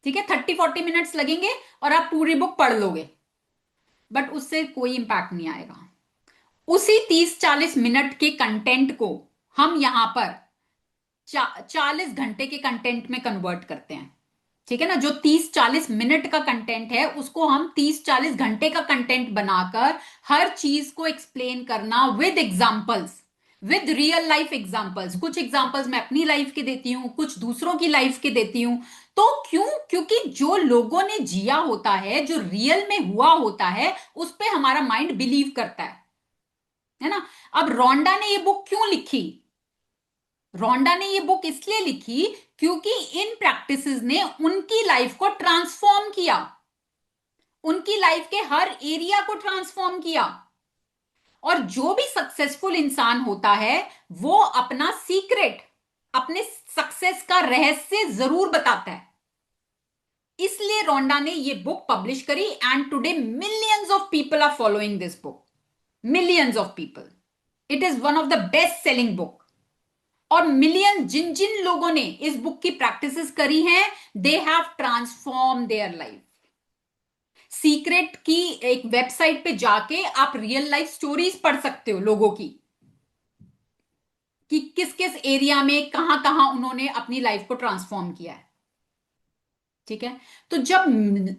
ठीक है, 30-40 मिनट्स लगेंगे और आप पूरी बुक पढ़ लोगे, बट उससे कोई इंपैक्ट नहीं आएगा। उसी 30-40 मिनट के कंटेंट को हम यहां पर 40 घंटे के कंटेंट में कन्वर्ट करते हैं। ठीक है ना, जो 30-40 मिनट का कंटेंट है उसको हम 30-40 घंटे का कंटेंट बनाकर हर चीज को एक्सप्लेन करना with examples, with real life examples. कुछ एग्जाम्पल्स मैं अपनी लाइफ के देती हूं, कुछ दूसरों की लाइफ के देती हूं। तो क्यों? क्योंकि जो लोगों ने जिया होता है, जो रियल में हुआ होता है, उस पर हमारा माइंड बिलीव करता है ना। अब रोंडा ने ये बुक क्यों लिखी? रोंडा ने ये बुक इसलिए लिखी क्योंकि इन प्रैक्टिसेस ने उनकी लाइफ को ट्रांसफॉर्म किया, उनकी लाइफ के हर एरिया को ट्रांसफॉर्म किया। और जो भी सक्सेसफुल इंसान होता है वो अपना सीक्रेट, अपने सक्सेस का रहस्य जरूर बताता है। इसलिए रोंडा ने ये बुक पब्लिश करी, and today millions of people are following this book, millions of people. It is one of the best selling book. और मिलियन जिन जिन लोगों ने इस बुक की प्रैक्टिसेस करी हैं, they have transform their life. Secret की एक वेबसाइट पे जाके आप रियल लाइफ स्टोरीज पढ़ सकते हो लोगों की, कि किस किस एरिया में कहां कहां उन्होंने अपनी लाइफ को ट्रांसफॉर्म किया है। ठीक है, तो जब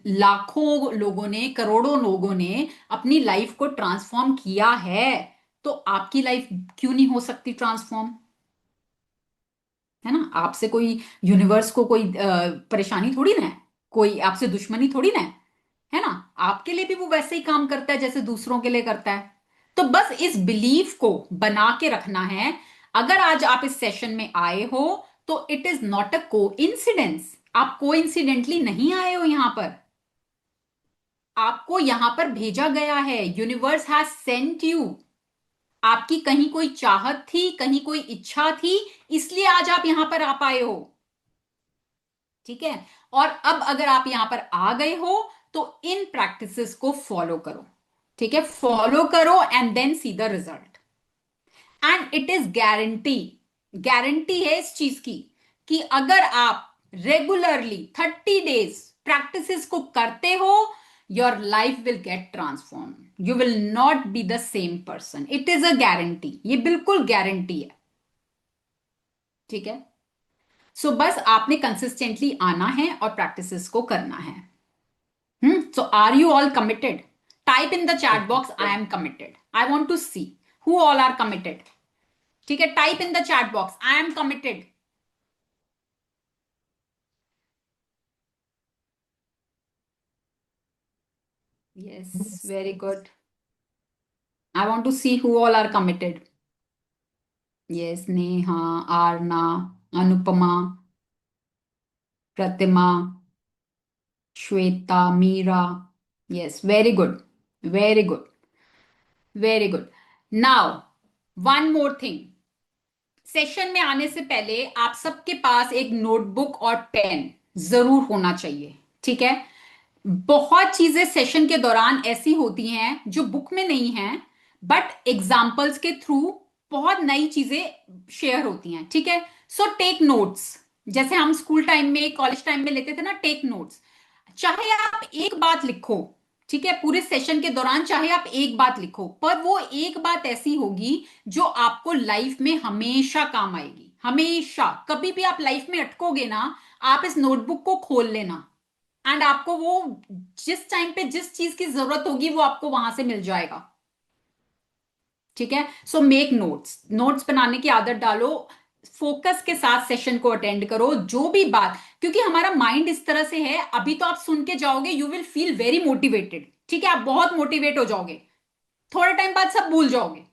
लाखों लोगों ने, करोड़ों लोगों ने अपनी लाइफ को ट्रांसफॉर्म किया है, तो आपकी लाइफ क्यों नहीं हो सकती ट्रांसफॉर्म? है ना, आपसे कोई, यूनिवर्स को कोई परेशानी थोड़ी ना है, कोई आपसे दुश्मनी थोड़ी ना है ना। आपके लिए भी वो वैसे ही काम करता है जैसे दूसरों के लिए करता है। तो बस इस बिलीफ को बना के रखना है। अगर आज आप इस सेशन में आए हो तो इट इज नॉट अ को इंसिडेंस, आप को इंसिडेंटली नहीं आए हो यहां पर, आपको यहां पर भेजा गया है। Universe has sent you. आपकी कहीं कोई चाहत थी, कहीं कोई इच्छा थी, इसलिए आज आप यहां पर आ पाए हो। ठीक है, और अब अगर आप यहां पर आ गए हो तो इन प्रैक्टिसेस को फॉलो करो। ठीक है, फॉलो करो and then see the result. And it is guarantee, guarantee है इस चीज की कि अगर आप रेगुलरली 30 डेज प्रैक्टिसेस को करते हो, your life will get transform, you will not be the same person. It is a guarantee, ये बिल्कुल गारंटी है। ठीक है, सो बस आपने कंसिस्टेंटली आना है और प्रैक्टिसेस को करना है। So are you all committed? Type in the chat box, I am committed. I want to see who all are committed. ठीक है, type in the chat box, I am committed. Yes, very good. I want to see who all are committed. Yes, Neha, Arna, Anupama, Pratima, Shweta, Meera. Yes, very good. Very good. Very good. Now, one more thing. Session में आने से पहले आप सबके पास एक notebook और pen जरूर होना चाहिए। ठीक है, बहुत चीजें सेशन के दौरान ऐसी होती हैं जो बुक में नहीं है, बट एग्जाम्पल्स के थ्रू बहुत नई चीजें शेयर होती हैं, ठीक है। सो टेक नोट्स, जैसे हम स्कूल टाइम में कॉलेज टाइम में लेते थे ना, टेक नोट्स। चाहे आप एक बात लिखो, ठीक है, पूरे सेशन के दौरान चाहे आप एक बात लिखो, पर वो एक बात ऐसी होगी जो आपको लाइफ में हमेशा काम आएगी, हमेशा। कभी भी आप लाइफ में अटकोगे ना, आप इस नोटबुक को खोल लेना, एंड आपको वो जिस टाइम पे जिस चीज की जरूरत होगी वो आपको वहां से मिल जाएगा, ठीक है। सो मेक नोट्स, नोट्स बनाने की आदत डालो, फोकस के साथ सेशन को अटेंड करो, जो भी बात, क्योंकि हमारा माइंड इस तरह से है, अभी तो आप सुन के जाओगे, you will feel very motivated, ठीक है, आप बहुत मोटिवेट हो जाओगे, थोड़े टाइम बाद सब भूल जाओगे,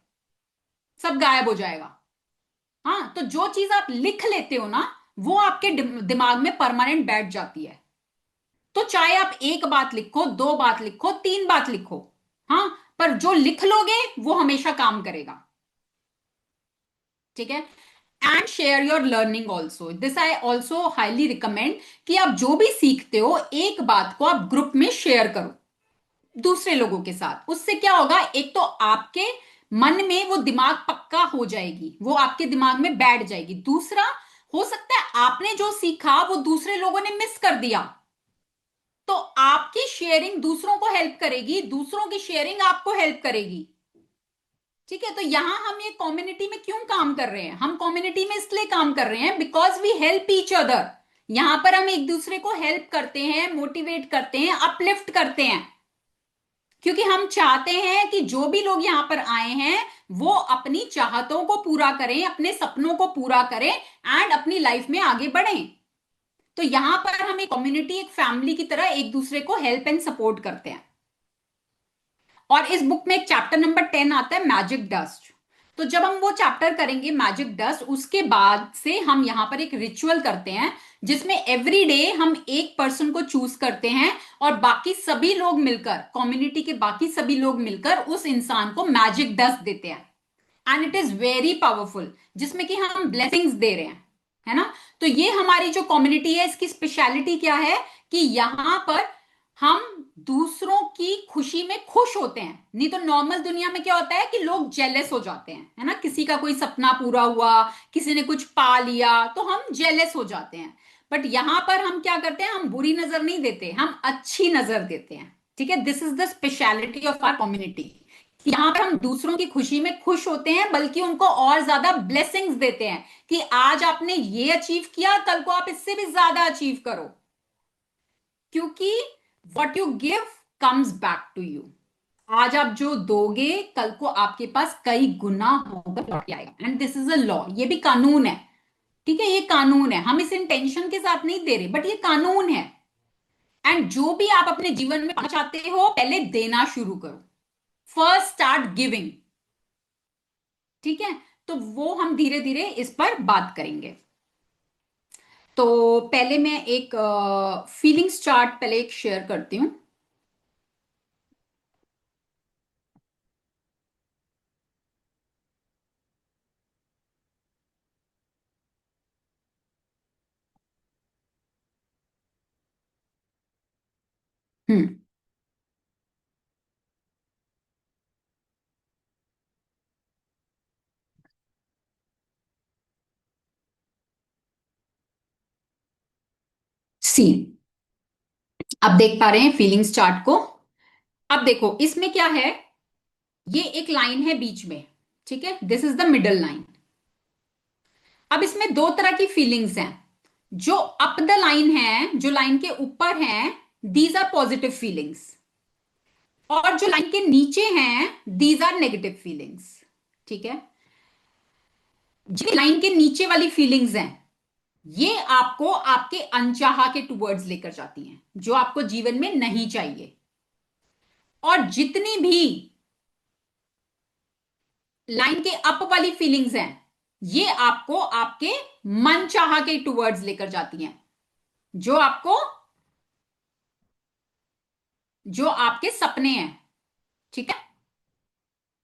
सब गायब हो जाएगा। हाँ, तो जो चीज आप लिख लेते हो ना, वो आपके दिमाग में परमानेंट बैठ जाती है। तो चाहे आप एक बात लिखो, दो बात लिखो, तीन बात लिखो, हाँ, पर जो लिख लोगे वो हमेशा काम करेगा, ठीक है। And share your learning also, this I also highly recommend, कि आप जो भी सीखते हो एक बात को आप ग्रुप में शेयर करो दूसरे लोगों के साथ। उससे क्या होगा, एक तो आपके मन में वो दिमाग पक्का हो जाएगी, वो आपके दिमाग में बैठ जाएगी। दूसरा, हो सकता है आपने जो सीखा वो दूसरे लोगों ने मिस कर दिया, तो आपकी शेयरिंग दूसरों को हेल्प करेगी, दूसरों की शेयरिंग आपको हेल्प करेगी, ठीक है। तो यहां हम ये कम्युनिटी में क्यों काम कर रहे हैं, हम कम्युनिटी में इसलिए काम कर रहे हैं because we help each other. यहां पर हम एक दूसरे को हेल्प करते हैं, मोटिवेट करते हैं, अपलिफ्ट करते हैं, क्योंकि हम चाहते हैं कि जो भी लोग यहां पर आए हैं वो अपनी चाहतों को पूरा करें, अपने सपनों को पूरा करें, एंड अपनी लाइफ में आगे बढ़ें। तो यहां पर हम एक कम्युनिटी, एक फैमिली की तरह एक दूसरे को हेल्प एंड सपोर्ट करते हैं। और इस बुक में एक चैप्टर नंबर 10 आता है, मैजिक डस्ट। तो जब हम वो चैप्टर करेंगे मैजिक डस्ट, उसके बाद से हम यहां पर एक रिचुअल करते हैं, जिसमें एवरी डे हम एक पर्सन को चूज करते हैं, और बाकी सभी लोग मिलकर, कम्युनिटी के बाकी सभी लोग मिलकर उस इंसान को मैजिक डस्ट देते हैं, and it is very powerful, जिसमें कि हम ब्लेसिंग्स दे रहे हैं, है ना। तो ये हमारी जो कम्युनिटी है, इसकी स्पेशलिटी क्या है, कि यहां पर हम दूसरों की खुशी में खुश होते हैं। नहीं तो नॉर्मल दुनिया में क्या होता है कि लोग जेलस हो जाते हैं, है ना, किसी का कोई सपना पूरा हुआ, किसी ने कुछ पा लिया, तो हम जेलस हो जाते हैं। बट यहां पर हम क्या करते हैं, हम बुरी नजर नहीं देते, हम अच्छी नजर देते हैं, ठीक है। This is the speciality of our community. यहां पर हम दूसरों की खुशी में खुश होते हैं, बल्कि उनको और ज्यादा ब्लेसिंग्स देते हैं, कि आज आपने ये अचीव किया, कल को आप इससे भी ज्यादा अचीव करो, क्योंकि what you give comes back to you। आज आप जो दोगे, कल को आपके पास कई गुना होकर लौट के आएगा, and this is a law, ये भी कानून है, ठीक है, ये कानून है, हम इस इंटेंशन के साथ नहीं दे रहे, बट ये कानून है। एंड जो भी आप अपने जीवन में पाना चाहते हो, पहले देना शुरू करो, फर्स्ट स्टार्ट गिविंग, ठीक है। तो वो हम धीरे धीरे इस पर बात करेंगे। तो पहले मैं एक फीलिंग्स चार्ट पहले एक शेयर करती हूं। हम्म। सी, अब देख पा रहे हैं फीलिंग्स चार्ट को। अब देखो इसमें क्या है, ये एक लाइन है बीच में, ठीक है, this is the middle line. अब इसमें दो तरह की फीलिंग्स हैं, जो अप द लाइन है, जो लाइन के ऊपर हैं, दीज आर पॉजिटिव फीलिंग्स, और जो लाइन के नीचे हैं, दीज आर नेगेटिव फीलिंग्स, ठीक है। जिन लाइन के नीचे वाली फीलिंग्स हैं, ये आपको आपके अनचाहा के टूवर्ड्स लेकर जाती हैं, जो आपको जीवन में नहीं चाहिए। और जितनी भी लाइन के अप वाली फीलिंग्स हैं, ये आपको आपके मन चाह के टूवर्ड्स लेकर जाती हैं, जो आपको, जो आपके सपने हैं, ठीक है,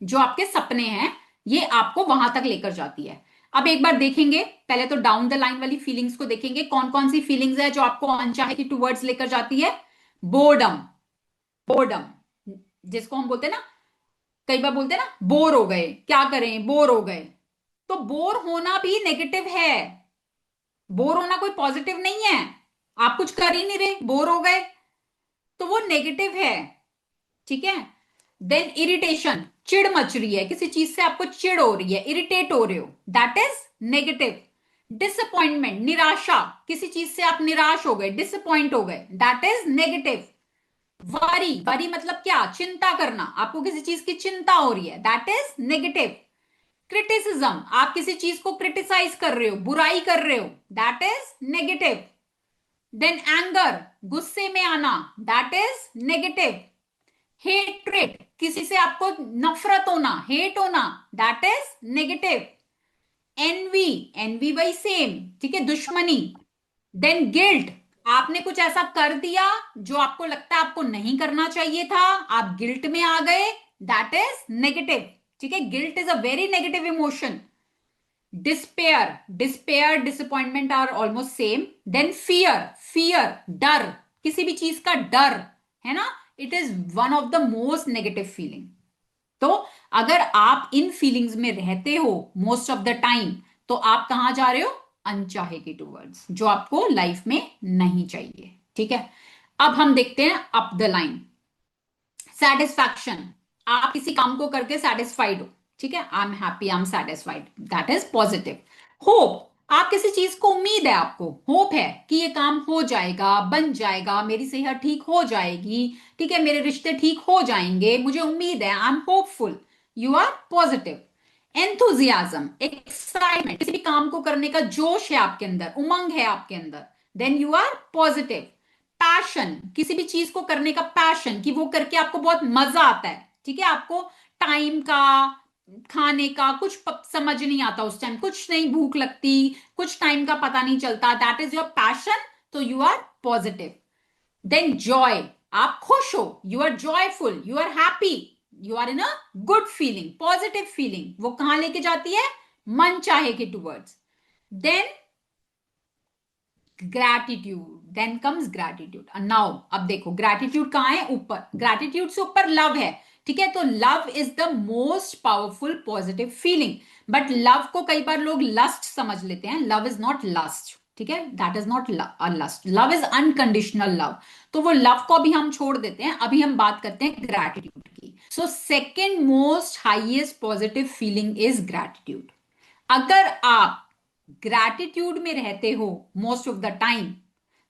जो आपके सपने हैं, ये आपको वहां तक लेकर जाती है। अब एक बार देखेंगे, पहले तो डाउन द लाइन वाली फीलिंग्स को देखेंगे, कौन कौन सी फीलिंग्स है जो आपको अनचाहे की टूवर्ड्स लेकर जाती है। बोर्डम, बोर्डम, जिसको हम बोलते हैं ना, कई बार बोलते हैं ना, बोर हो गए, क्या करें, बोर हो गए, तो बोर होना भी नेगेटिव है। बोर होना कोई पॉजिटिव नहीं है। आप कुछ कर ही नहीं रहे, बोर हो गए, तो वो नेगेटिव है। ठीक है। देन इरिटेशन, चिढ़ मच रही है किसी चीज से, आपको चिढ़ हो रही है, इरिटेट हो रहे हो, दैट इज नेगेटिव। डिसअपॉइंटमेंट, निराशा, किसी चीज से आप निराश हो गए, डिसअपॉइंट हो गए, that is negative. Worry, worry मतलब क्या, चिंता करना, आपको किसी चीज की चिंता हो रही है, दैट इज नेगेटिव। क्रिटिसिज्म, आप किसी चीज को क्रिटिसाइज कर रहे हो, बुराई कर रहे हो, that is negative. Then anger, गुस्से में आना, दैट इज नेगेटिव। हेट्रेड, किसी से आपको नफरत होना, हेट होना, that is negative. Envy, envy वही सेम, ठीक है, दुश्मनी। देन गिल्ट, आपने कुछ ऐसा कर दिया जो आपको लगता है आपको नहीं करना चाहिए था, आप गिल्ट में आ गए, दैट इज नेगेटिव। ठीक है, guilt is a very negative emotion. Despair, despair, disappointment are almost same. Then fear, fear डर, किसी भी चीज का डर, है ना, it is one of the most negative feeling. तो अगर आप इन फीलिंग्स में रहते हो मोस्ट ऑफ द टाइम, तो आप कहां जा रहे हो, अनचाहे के टूवर्ड्स, जो आपको लाइफ में नहीं चाहिए। ठीक है। अब हम देखते हैं अप द लाइन। सेटिस्फैक्शन, आप किसी काम को करके सेटिस्फाइड हो, ठीक है, I am happy, I am satisfied, that is positive. Hope, आप किसी चीज को उम्मीद है, आपको होप है कि ये काम हो जाएगा, बन जाएगा, मेरी सेहत ठीक हो जाएगी, ठीक है, मेरे रिश्ते ठीक हो जाएंगे, मुझे उम्मीद है, I am hopeful, you are positive. Enthusiasm, excitement, किसी भी काम को करने का जोश है आपके अंदर, उमंग है आपके अंदर, then you are positive. Passion, किसी भी चीज को करने का पैशन, कि वो करके आपको बहुत मजा आता है, ठीक है, आपको टाइम का, खाने का कुछ समझ नहीं आता उस टाइम, कुछ नहीं भूख लगती, कुछ टाइम का पता नहीं चलता, दैट इज योर पैशन, तो you are positive. Then joy, आप खुश हो, you are joyful, you are happy, you are in a good feeling, positive feeling, वो कहां लेके जाती है, मन चाहे के towards. Then gratitude, then comes gratitude. Now अब देखो ग्रैटिट्यूड कहां है, ऊपर, ग्रैटिट्यूड से ऊपर लव है, ठीक है, तो love is the most powerful positive feeling. But love को कई बार लोग लस्ट समझ लेते हैं, लव इज नॉट लस्ट, ठीक है, that is not lust, love is unconditional love. तो वो लव को अभी हम छोड़ देते हैं, अभी हम बात करते हैं ग्रैटिट्यूड की। So second most highest positive feeling is gratitude. अगर आप ग्रैटिट्यूड में रहते हो मोस्ट ऑफ द टाइम,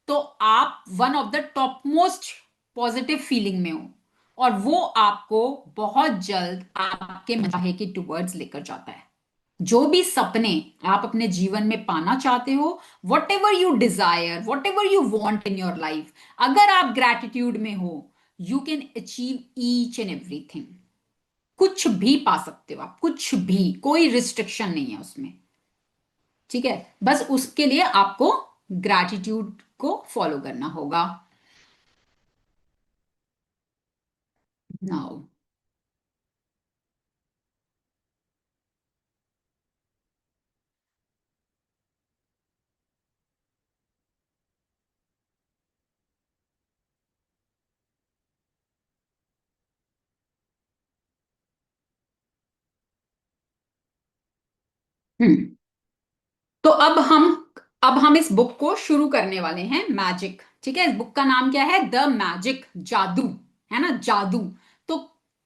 तो आप one of the top most positive feeling में हो, और वो आपको बहुत जल्द आपके चाहे के टूवर्ड्स लेकर जाता है। जो भी सपने आप अपने जीवन में पाना चाहते हो, what ever you desire, what ever you want in your life, अगर आप ग्रैटिट्यूड में हो, you can achieve each and everything. कुछ भी पा सकते हो आप, कुछ भी, कोई रिस्ट्रिक्शन नहीं है उसमें। ठीक है, बस उसके लिए आपको ग्रैटिट्यूड को फॉलो करना होगा। नाउ तो अब हम इस बुक को शुरू करने वाले हैं, मैजिक। ठीक है, इस बुक का नाम क्या है, द मैजिक, जादू, है ना, जादू। तो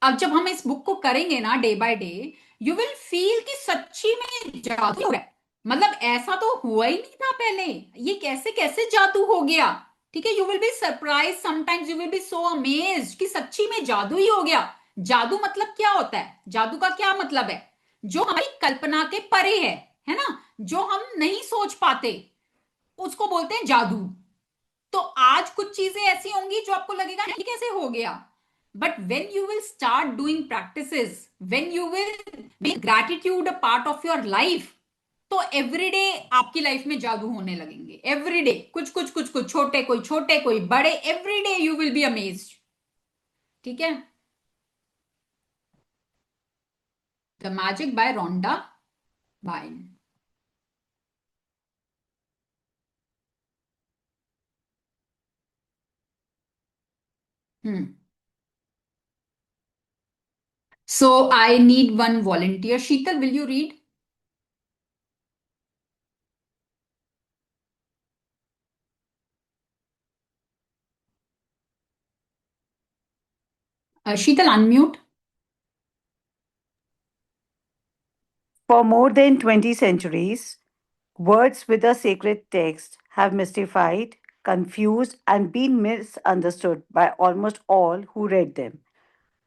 अब जब हम इस बुक को करेंगे ना day by day, you will feel कि सच्ची में जादू हो रहा है। मतलब ऐसा तो हुआ ही नहीं था पहले, ये कैसे कैसे जादू हो गया। ठीक है, you will be surprise, sometimes you will B so amazed कि सच्ची में जादू ही हो गया। जादू मतलब क्या होता है, जादू का क्या मतलब है, जो हमारी कल्पना के परे है ना, जो हम नहीं सोच पाते, उसको बोलते हैं जादू। तो आज कुछ चीजें ऐसी होंगी जो आपको लगेगा ये कैसे हो गया, but when you will start doing practices, when you will make gratitude a part of your life, तो एवरीडे आपकी लाइफ में जादू होने लगेंगे। एवरीडे कुछ कुछ कुछ कुछ, छोटे कोई बड़े, everyday you will be amazed. ठीक है, द मैजिक बाय रोंडा बाइन। हम्म So I need one volunteer. Sheetal, will you read? Sheetal unmute. For more than 20 centuries, words with a sacred text have mystified, confused, and been misunderstood by almost all who read them.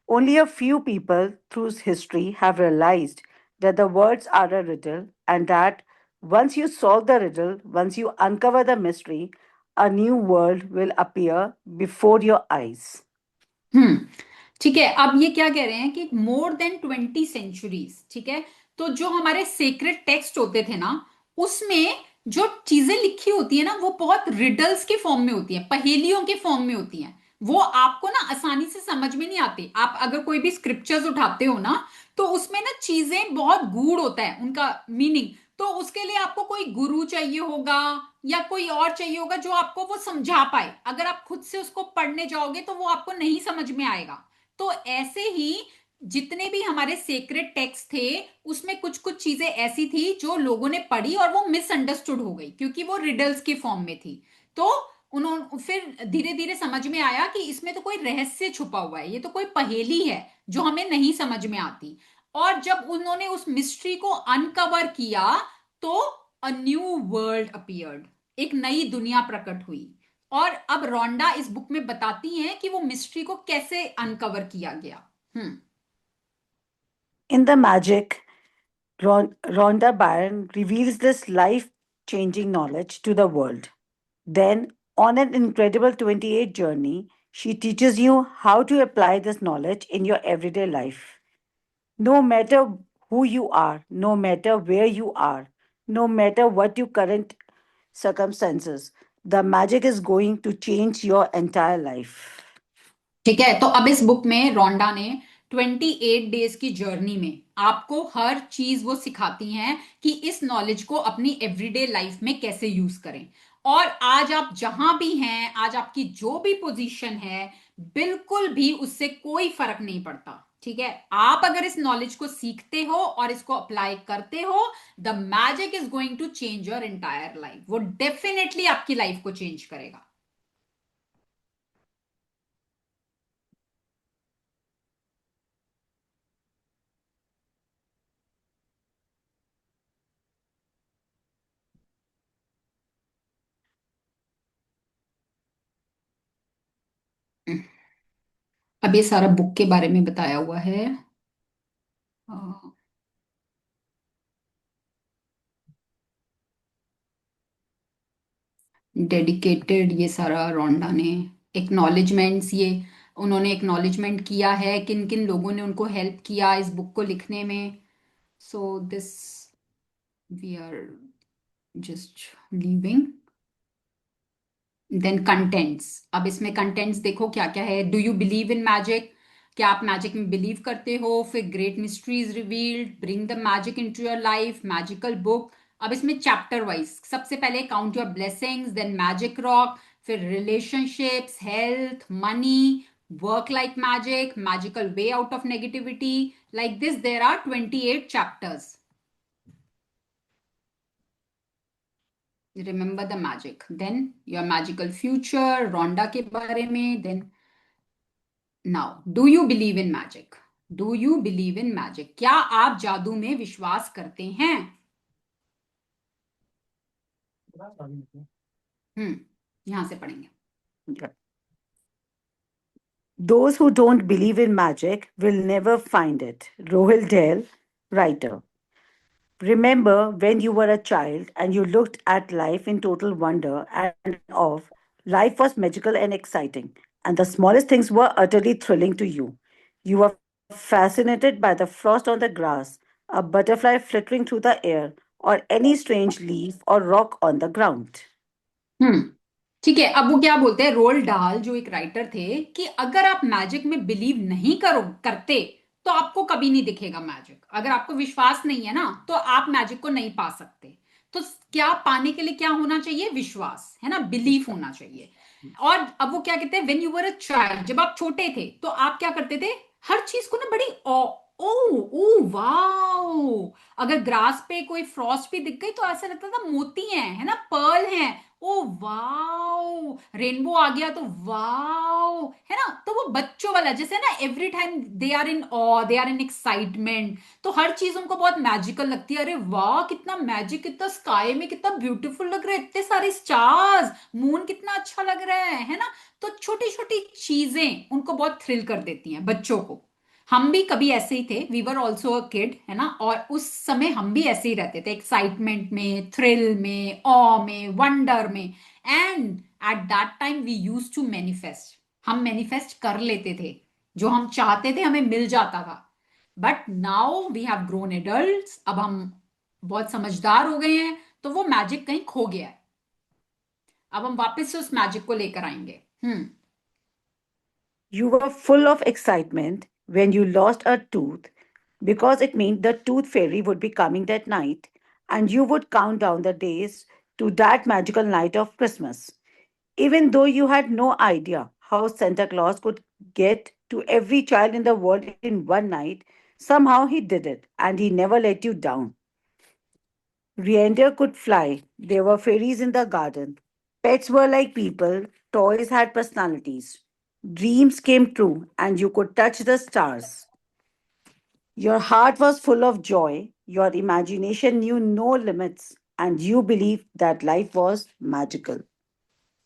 Only a few people through history have realized that the words are a riddle and that once you solve the riddle, once you uncover the mystery, a new world will appear before your eyes. हम्म। ठीक है, अब ये क्या कह रहे हैं कि more than 20 centuries, ठीक है। तो जो हमारे सेक्रेट टेक्स्ट होते थे ना, उसमें जो चीजें लिखी होती है ना, वो बहुत रिडल्स के फॉर्म में होती है, पहेलियों के फॉर्म में होती हैं। वो आपको ना आसानी से समझ में नहीं आती। आप अगर कोई भी स्क्रिप्चर्स उठाते हो ना, तो उसमें ना चीजें बहुत गूढ़ होता है उनका मीनिंग। तो उसके लिए आपको कोई गुरु चाहिए होगा या कोई और चाहिए होगा जो आपको वो समझा पाए। अगर आप खुद से उसको पढ़ने जाओगे तो वो आपको नहीं समझ में आएगा। तो ऐसे ही जितने भी हमारे सेक्रेट टेक्स्ट थे, उसमें कुछ कुछ चीजें ऐसी थी जो लोगों ने पढ़ी और वो मिसअंडरस्टूड हो गई, क्योंकि वो रिडल्स के फॉर्म में थी। तो उन्होंने फिर धीरे धीरे समझ में आया कि इसमें तो कोई रहस्य छुपा हुआ है, ये तो कोई पहेली है जो हमें नहीं समझ में आती। और जब उन्होंने उस मिस्ट्री को अनकवर किया, तो अ न्यू वर्ल्ड अपीयर्ड, एक नई दुनिया प्रकट हुई। और अब रोंडा इस बुक में बताती हैं कि वो मिस्ट्री को कैसे अनकवर किया गया। हम्म। In the magic, Rhonda Byrne reveals this life changing knowledge to the world. Then, on an incredible 28 journey, she teaches you how to apply this knowledge in your everyday life. No matter who you are, no matter where you are, no matter what your current circumstances, the magic is going to change your entire life. ठीक है, तो अब इस book में रोंडा ने 28 days की journey में आपको हर चीज वो सिखाती हैं कि इस नॉलेज को अपनी एवरीडे लाइफ में कैसे यूज करें। और आज आप जहां भी हैं, आज आपकी जो भी पोजीशन है, बिल्कुल भी उससे कोई फर्क नहीं पड़ता। ठीक है, आप अगर इस नॉलेज को सीखते हो और इसको अप्लाई करते हो, the magic is going to change your entire life. वो डेफिनेटली आपकी लाइफ को चेंज करेगा। अब ये सारा बुक के बारे में बताया हुआ है। डेडिकेटेड, ये सारा रोंडा ने एक्नॉलेजमेंट्स, ये उन्होंने एक्नॉलेजमेंट किया है किन किन लोगों ने उनको हेल्प किया इस बुक को लिखने में। So this we are just leaving. Then contents, अब इसमें कंटेंट्स देखो क्या क्या है। Do you believe in magic, क्या आप मैजिक में बिलीव करते हो। फिर great mysteries revealed, bring the magic into your life, magical book. अब इसमें चैप्टर वाइज, सबसे पहले count your blessings, then magic rock, फिर relationships, health, money, work like magic, magical way out of negativity. Like this there are 28 chapters. Remember the magic, then your magical future, Rhonda के बारे में। Then now, do you believe in magic, do you believe in magic, क्या आप जादू में विश्वास करते हैं। यहां से पढ़ेंगे। Okay. Those who don't believe in magic will never find it. Rohil Dale, writer. Remember when you were a child and you looked at life in total wonder and awe? Life was magical and exciting, and the smallest things were utterly thrilling to you. You were fascinated by the frost on the grass, a butterfly flittering through the air, or any strange leaf or rock on the ground. हम्म। ठीक है, अब वो क्या बोलते हैं, role डाल जो एक राइटर थे, कि अगर आप मैजिक में बिलीव नहीं करो करते तो आपको कभी नहीं दिखेगा मैजिक। अगर आपको विश्वास नहीं है ना, तो आप मैजिक को नहीं पा सकते। तो क्या पाने के लिए क्या होना चाहिए, विश्वास, है ना, बिलीफ होना चाहिए। और अब वो क्या कहते हैं, when you were a child, जब आप छोटे थे तो आप क्या करते थे, हर चीज को ना बड़ी ओह ओह वाओ, अगर ग्रास पे कोई फ्रॉस्ट भी दिख गई तो ऐसा लगता था मोती हैं, है ना, पर्ल हैं। ओ वाओ, रेनबो आ गया तो वाओ, है ना। तो वो बच्चों वाला जैसे ना, every time they are in awe, they are in excitement, तो हर चीज उनको बहुत मैजिकल लगती है। अरे वाह, कितना मैजिक, कितना स्काई में कितना ब्यूटीफुल लग रहा है, इतने सारे स्टार्स, मून कितना अच्छा लग रहा है ना। तो छोटी छोटी चीजें उनको बहुत थ्रिल कर देती हैं बच्चों को। हम भी कभी ऐसे ही थे, we were also a kid, है ना, और उस समय हम भी ऐसे ही रहते थे, एक्साइटमेंट में, थ्रिल में, ऑ में, वंडर में। And at that time we use to manifest, हम मैनिफेस्ट कर लेते थे, जो हम चाहते थे हमें मिल जाता था। But now we have grown adults, अब हम बहुत समझदार हो गए हैं, तो वो मैजिक कहीं खो गया है। अब हम वापस से उस मैजिक को लेकर आएंगे। You were full of excitement when you lost a tooth because it meant the tooth fairy would be coming that night, and you would count down the days to that magical night of Christmas. Even though you had no idea how Santa Claus could get to every child in the world in one night, somehow he did it and he never let you down. Reindeer could fly, there were fairies in the garden. Pets were like people, toys had personalities. Dreams came true, and you could touch the stars. Your heart was full of joy, your imagination knew no limits, and you believed that life was magical.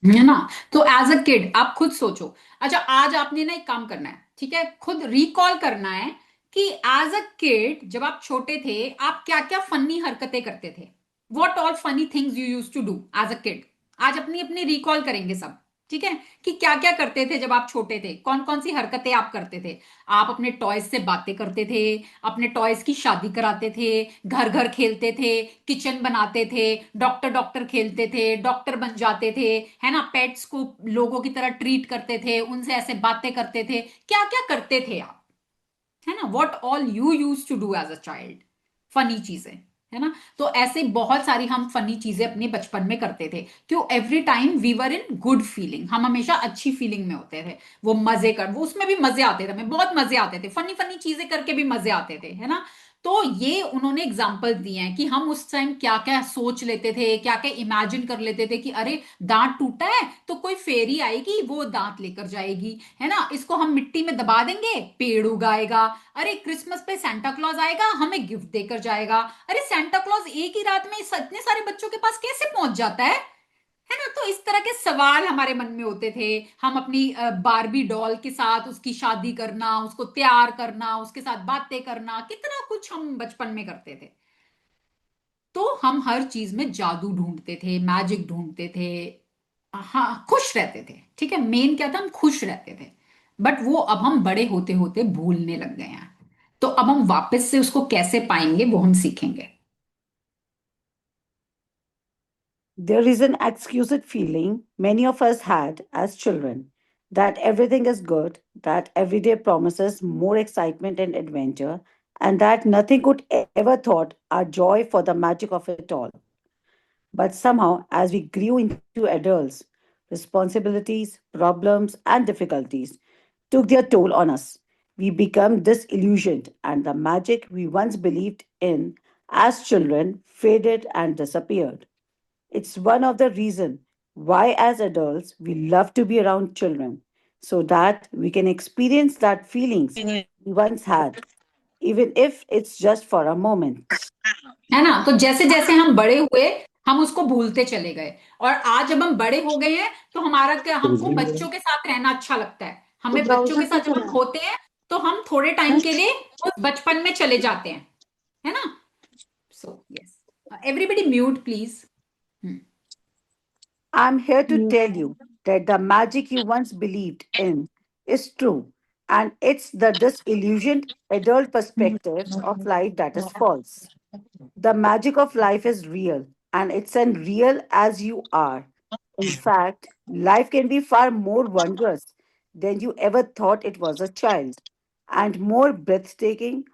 है ना। तो as a kid आप खुद सोचो। अच्छा, आज आपने ना एक काम करना है, ठीक है, खुद रिकॉल करना है कि एज अ किड जब आप छोटे थे, आप क्या क्या फनी हरकतें करते थे। What all funny things you use to do as a kid. आज अपनी अपनी रिकॉल करेंगे सब, ठीक है, कि क्या क्या करते थे जब आप छोटे थे, कौन कौन सी हरकतें आप करते थे। आप अपने टॉयज से बातें करते थे, अपने टॉयज की शादी कराते थे, घर घर खेलते थे, किचन बनाते थे, डॉक्टर डॉक्टर खेलते थे, डॉक्टर बन जाते थे, है ना, पेट्स को लोगों की तरह ट्रीट करते थे, उनसे ऐसे बातें करते थे। क्या क्या करते थे आप, है ना, what all you use to do as a child, funny चीजें, है ना। तो ऐसे बहुत सारी हम फनी चीजें अपने बचपन में करते थे। क्यों, every time we were in good feeling, हम हमेशा अच्छी फीलिंग में होते थे। वो मजे कर, वो उसमें भी मजे आते थे, हमें बहुत मजे आते थे, फनी फनी चीजें करके भी मजे आते थे, है ना। तो ये उन्होंने एग्जाम्पल दिए हैं कि हम उस टाइम क्या क्या सोच लेते थे, क्या क्या इमेजिन कर लेते थे कि अरे दांत टूटा है तो कोई फेरी आएगी, वो दांत लेकर जाएगी, है ना, इसको हम मिट्टी में दबा देंगे, पेड़ उगाएगा। अरे क्रिसमस पे सांता क्लॉज आएगा, हमें गिफ्ट देकर जाएगा। अरे सांता क्लॉज एक ही रात में इतने सारे बच्चों के पास कैसे पहुंच जाता है ना। तो इस तरह के सवाल हमारे मन में होते थे। हम अपनी बारबी डॉल के साथ उसकी शादी करना, उसको तैयार करना, उसके साथ बातें करना, कितना कुछ हम बचपन में करते थे। तो हम हर चीज में जादू ढूंढते थे, मैजिक ढूंढते थे। हाँ, खुश रहते थे, ठीक है, मेन क्या था, हम खुश रहते थे। बट वो अब हम बड़े होते होते भूलने लग गए हैं। तो अब हम वापस से उसको कैसे पाएंगे, वो हम सीखेंगे। There is an excused feeling many of us had as children that everything is good, that every day promises more excitement and adventure, and that nothing could ever thwart our joy for the magic of it all. But somehow, as we grew into adults, responsibilities, problems, and difficulties took their toll on us. We became disillusioned, and the magic we once believed in as children faded and disappeared. It's one of the reasons why, as adults, we love to be around children so that we can experience that feelings we once had, even if it's just for a moment. है ना। तो जैसे जैसे हम बड़े हुए, हम उसको भूलते चले गए। और आज जब हम बड़े हो गए हैं, तो हमारा क्या, हमको बच्चों के साथ रहना अच्छा लगता है। हमें बच्चों के साथ जब हम होते हैं, तो हम थोड़े टाइम के लिए उस बचपन में चले जाते हैं, है ना। So yes, everybody mute please. I'm here to tell you that the magic you once believed in is true, and it's the disillusioned adult perspective of life that is false. The magic of life is real, and it's as real as you are. In fact, life can be far more wondrous than you ever thought it was a child, and more breathtaking,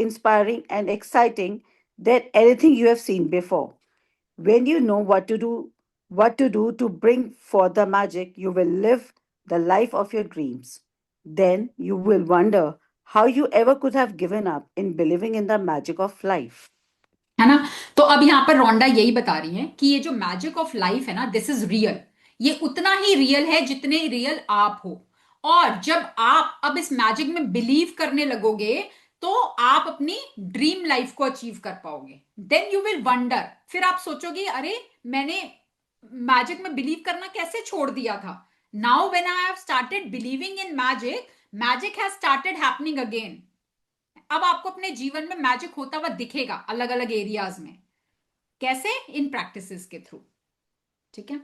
inspiring, and exciting than anything you have seen before. When you know what to do to bring forth the magic, you will live the life of your dreams. Then you will wonder how you ever could have given up in believing in the magic of life. है ना? तो अब यहाँ पर रोंडा यही बता रही है कि ये जो मैजिक ऑफ लाइफ है ना, दिस इज रियल। ये उतना ही रियल है जितने रियल आप हो। और जब आप अब इस मैजिक में बिलीव करने लगोगे तो आप अपनी ड्रीम लाइफ को अचीव कर पाओगे। देन यू विल वंडर, फिर आप सोचोगे अरे मैंने मैजिक में बिलीव करना कैसे छोड़ दिया था। Now when I have started believing in magic, magic has started happening again. अब आपको अपने जीवन में मैजिक होता हुआ दिखेगा अलग अलग एरियाज में। कैसे? इन प्रैक्टिसेस के थ्रू। ठीक है?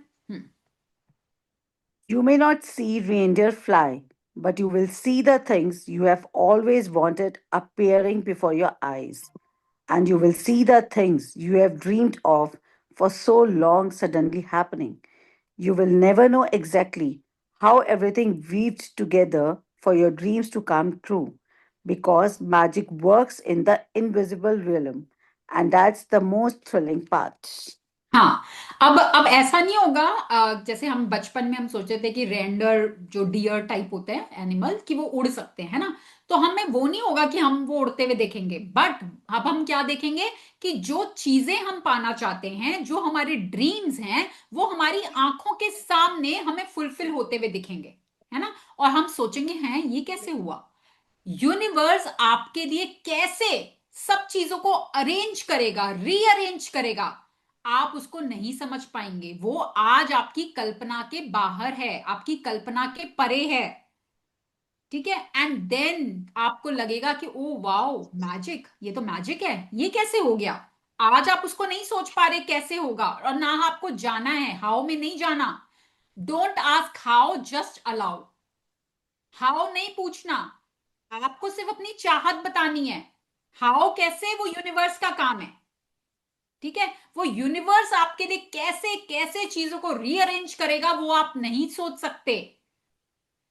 You may not see reindeer fly, but you will see the things you have always wanted appearing before your eyes. And you will see the things you have dreamed of for so long suddenly happening. You will never know exactly how everything weaved together for your dreams to come true because magic works in the invisible realm. And that's the most thrilling part. हाँ, अब ऐसा नहीं होगा जैसे हम बचपन में हम सोचते थे कि रेंडर जो डियर टाइप होते हैं एनिमल कि वो उड़ सकते हैं ना, तो हमें वो नहीं होगा कि हम वो उड़ते हुए देखेंगे। बट अब हम क्या देखेंगे कि जो चीजें हम पाना चाहते हैं, जो हमारे ड्रीम्स हैं, वो हमारी आंखों के सामने हमें फुलफिल होते हुए दिखेंगे, है ना? और हम सोचेंगे हैं ये कैसे हुआ। यूनिवर्स आपके लिए कैसे सब चीजों को अरेंज करेगा, रीअरेंज करेगा, आप उसको नहीं समझ पाएंगे। वो आज आपकी कल्पना के बाहर है, आपकी कल्पना के परे है। ठीक है? एंड देन आपको लगेगा कि ओ वाओ मैजिक, ये तो मैजिक है, ये कैसे हो गया। आज आप उसको नहीं सोच पा रहे कैसे होगा, और ना आपको जाना है, हाउ में नहीं जाना। Don't ask how, just allow. How नहीं पूछना, आपको सिर्फ अपनी चाहत बतानी है। हाउ कैसे, वो यूनिवर्स का काम है। ठीक है? वो यूनिवर्स आपके लिए कैसे कैसे चीजों को रीअरेंज करेगा वो आप नहीं सोच सकते।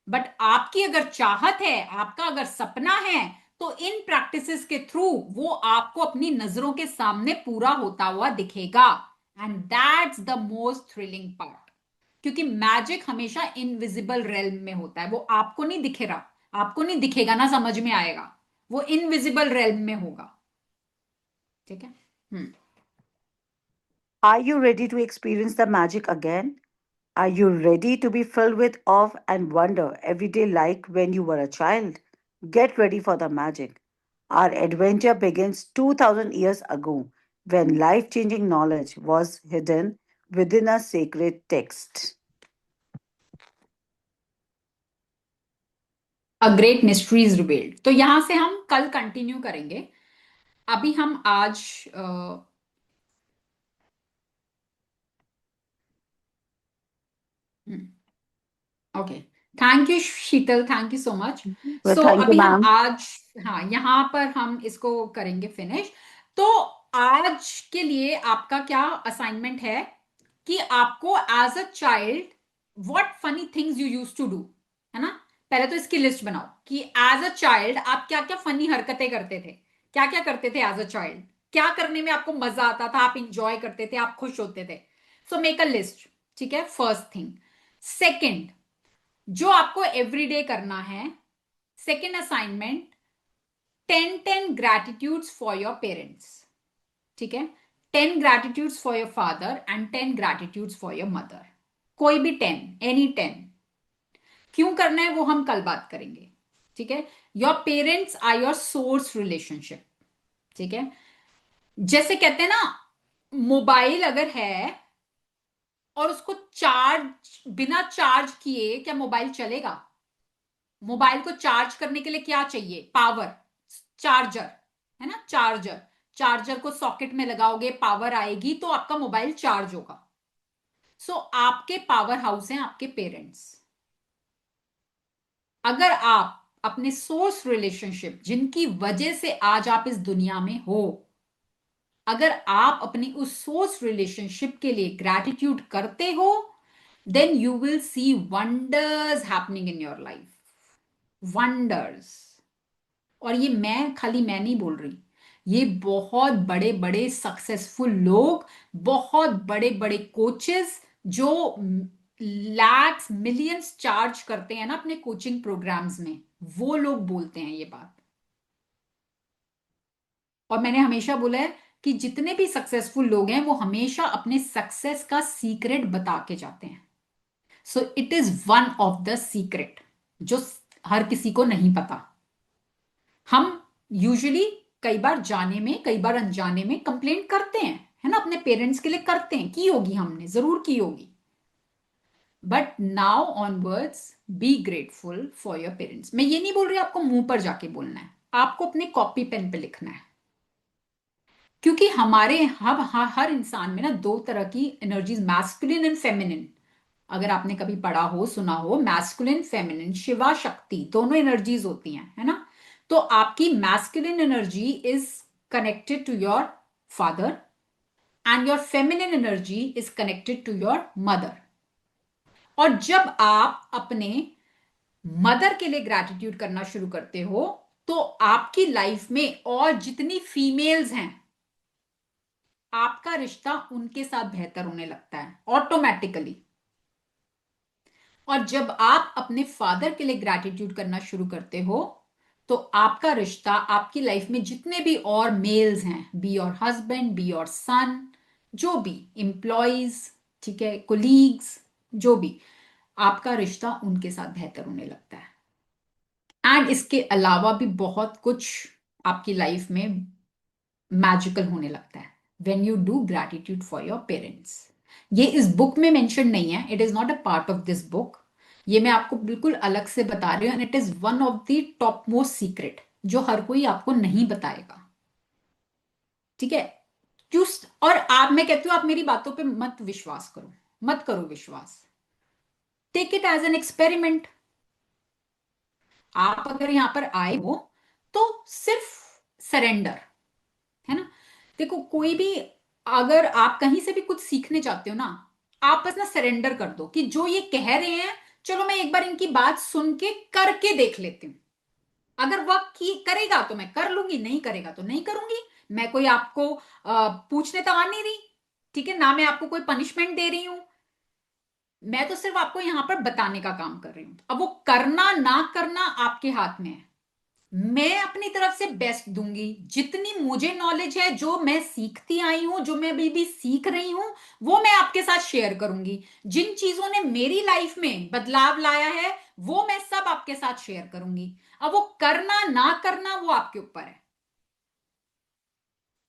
बट आपकी अगर चाहत है, आपका अगर सपना है, तो इन प्रैक्टिसेस के थ्रू वो आपको अपनी नजरों के सामने पूरा होता हुआ दिखेगा। And that's the most thrilling part, क्योंकि मैजिक हमेशा इनविजिबल रेल्म में होता है। वो आपको नहीं दिखेगा, आपको नहीं दिखेगा ना, समझ में आएगा, वो इनविजिबल रेल्म में होगा। ठीक है? Are you ready to experience the magic again? Are you ready to be filled with awe and wonder every day like when you were a child? Get ready for the magic. Our adventure begins 2000 years ago when life changing knowledge was hidden within a sacred text. A great mysteries revealed. तो यहां से हम कल continue करेंगे। अभी हम आज okay, thank you Sheetal, thank you so much. Well, so thank you, अभी हम ma'am. आज, हाँ, यहाँ पर हम इसको करेंगे फिनिश। तो आज के लिए आपका क्या असाइनमेंट है कि आपको as a child what funny things you use to do, है ना? पहले तो इसकी लिस्ट बनाओ कि एज अ चाइल्ड आप क्या क्या फनी हरकतें करते थे, क्या क्या करते थे एज अ चाइल्ड, क्या करने में आपको मजा आता था, आप इंजॉय करते थे, आप खुश होते थे। So make a list. ठीक है? First thing. सेकेंड, जो आपको एवरीडे करना है, second assignment, 10 gratitudes for your parents. ठीक है? 10 gratitudes for your father and 10 gratitudes for your mother. कोई भी 10, एनी 10। क्यों करना है वो हम कल बात करेंगे। ठीक है? Your parents are your source relationship. ठीक है? जैसे कहते हैं ना, मोबाइल अगर है और उसको चार्ज, बिना चार्ज किए क्या मोबाइल चलेगा? मोबाइल को चार्ज करने के लिए क्या चाहिए? पावर, चार्जर, है ना? चार्जर, चार्जर को सॉकेट में लगाओगे, पावर आएगी तो आपका मोबाइल चार्ज होगा। सो आपके पावर हाउस हैं आपके पेरेंट्स। अगर आप अपने सोर्स रिलेशनशिप, जिनकी वजह से आज आप इस दुनिया में हो, अगर आप अपनी उस सोर्स रिलेशनशिप के लिए ग्रैटिट्यूड करते हो, then you will see wonders happening in your life. Wonders. और ये मैं, खाली मैं नहीं बोल रही, ये बहुत बड़े बड़े सक्सेसफुल लोग, बहुत बड़े बड़े कोचेस जो लैक्स मिलियंस चार्ज करते हैं ना अपने कोचिंग प्रोग्राम्स में, वो लोग बोलते हैं ये बात। और मैंने हमेशा बोला है कि जितने भी सक्सेसफुल लोग हैं वो हमेशा अपने सक्सेस का सीक्रेट बता के जाते हैं. So it is one of the secret जो हर किसी को नहीं पता. हम यूजुअली कई बार जाने में कई बार अनजाने में कंप्लेंट करते हैं, है ना, अपने पेरेंट्स के लिए करते हैं, की होगी, हमने जरूर की होगी. But now onwards be grateful for your parents. मैं ये नहीं बोल रही आपको मुंह पर जाके बोलना है, आपको अपने कॉपी पेन पे लिखना है. क्योंकि हमारे हर इंसान में ना दो तरह की एनर्जीज, मैस्कुलिन एंड फेमिनिन. अगर आपने कभी पढ़ा हो सुना हो, मैस्कुलिन फेमिनिन, शिवा शक्ति, दोनों एनर्जीज होती हैं, है ना. तो आपकी masculine energy is connected to your father and your feminine energy is connected to your mother. और जब आप अपने मदर के लिए ग्रैटिट्यूड करना शुरू करते हो तो आपकी लाइफ में और जितनी फीमेल्स हैं आपका रिश्ता उनके साथ बेहतर होने लगता है ऑटोमेटिकली. और जब आप अपने फादर के लिए ग्रैटिट्यूड करना शुरू करते हो तो आपका रिश्ता, आपकी लाइफ में जितने भी और मेल्स हैं, be your husband, be your son, जो भी एम्प्लॉयज, ठीक है, कोलीग्स, जो भी, आपका रिश्ता उनके साथ बेहतर होने लगता है. एंड इसके अलावा भी बहुत कुछ आपकी लाइफ में मैजिकल होने लगता है when you do gratitude for your parents. ये इस बुक में मेंशन नहीं है, it is not a part of this book. ये मैं आपको बिल्कुल अलग से बता रही हूँ and it is one of the top most secret जो हर कोई आपको नहीं बताएगा. ठीक है. क्यों? और आप, मैं कहती हूँ आप मेरी बातों पे मत विश्वास करो, मत करो विश्वास. Take it as an experiment. आप अगर यहां पर आए हो तो सिर्फ सरेंडर, है ना. देखो, कोई भी, अगर आप कहीं से भी कुछ सीखने चाहते हो ना, आप बस ना सरेंडर कर दो कि जो ये कह रहे हैं, चलो मैं एक बार इनकी बात सुन के करके देख लेती हूँ. अगर वह करेगा तो मैं कर लूंगी, नहीं करेगा तो नहीं करूंगी. मैं कोई आपको पूछने तो आ नहीं रही, ठीक है ना, मैं आपको कोई पनिशमेंट दे रही हूं. मैं तो सिर्फ आपको यहां पर बताने का काम कर रही हूं. अब वो करना ना करना आपके हाथ में है. मैं अपनी तरफ से बेस्ट दूंगी, जितनी मुझे नॉलेज है, जो मैं सीखती आई हूं, जो मैं अभी भी सीख रही हूं, वो मैं आपके साथ शेयर करूंगी. जिन चीजों ने मेरी लाइफ में बदलाव लाया है वो मैं सब आपके साथ शेयर करूंगी. अब वो करना ना करना वो आपके ऊपर है.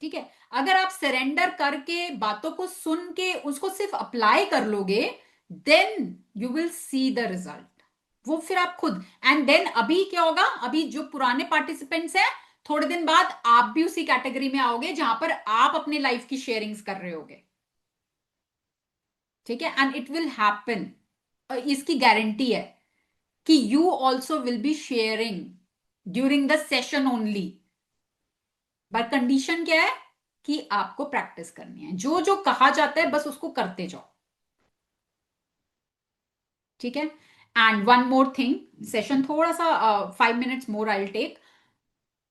ठीक है. अगर आप सरेंडर करके बातों को सुन के उसको सिर्फ अप्लाई कर लोगे, then you will see the result. वो फिर आप खुद, एंड देन अभी क्या होगा, अभी जो पुराने पार्टिसिपेंट्स हैं, थोड़े दिन बाद आप भी उसी कैटेगरी में आओगे जहां पर आप अपने लाइफ की शेयरिंग्स कर रहे होगे. ठीक है. And it will happen. इसकी गारंटी है कि you also will be sharing during the session only. But condition क्या है कि आपको प्रैक्टिस करनी है. जो जो कहा जाता है बस उसको करते जाओ. ठीक है. And one more thing, session थोड़ा सा 5 minutes more I will take.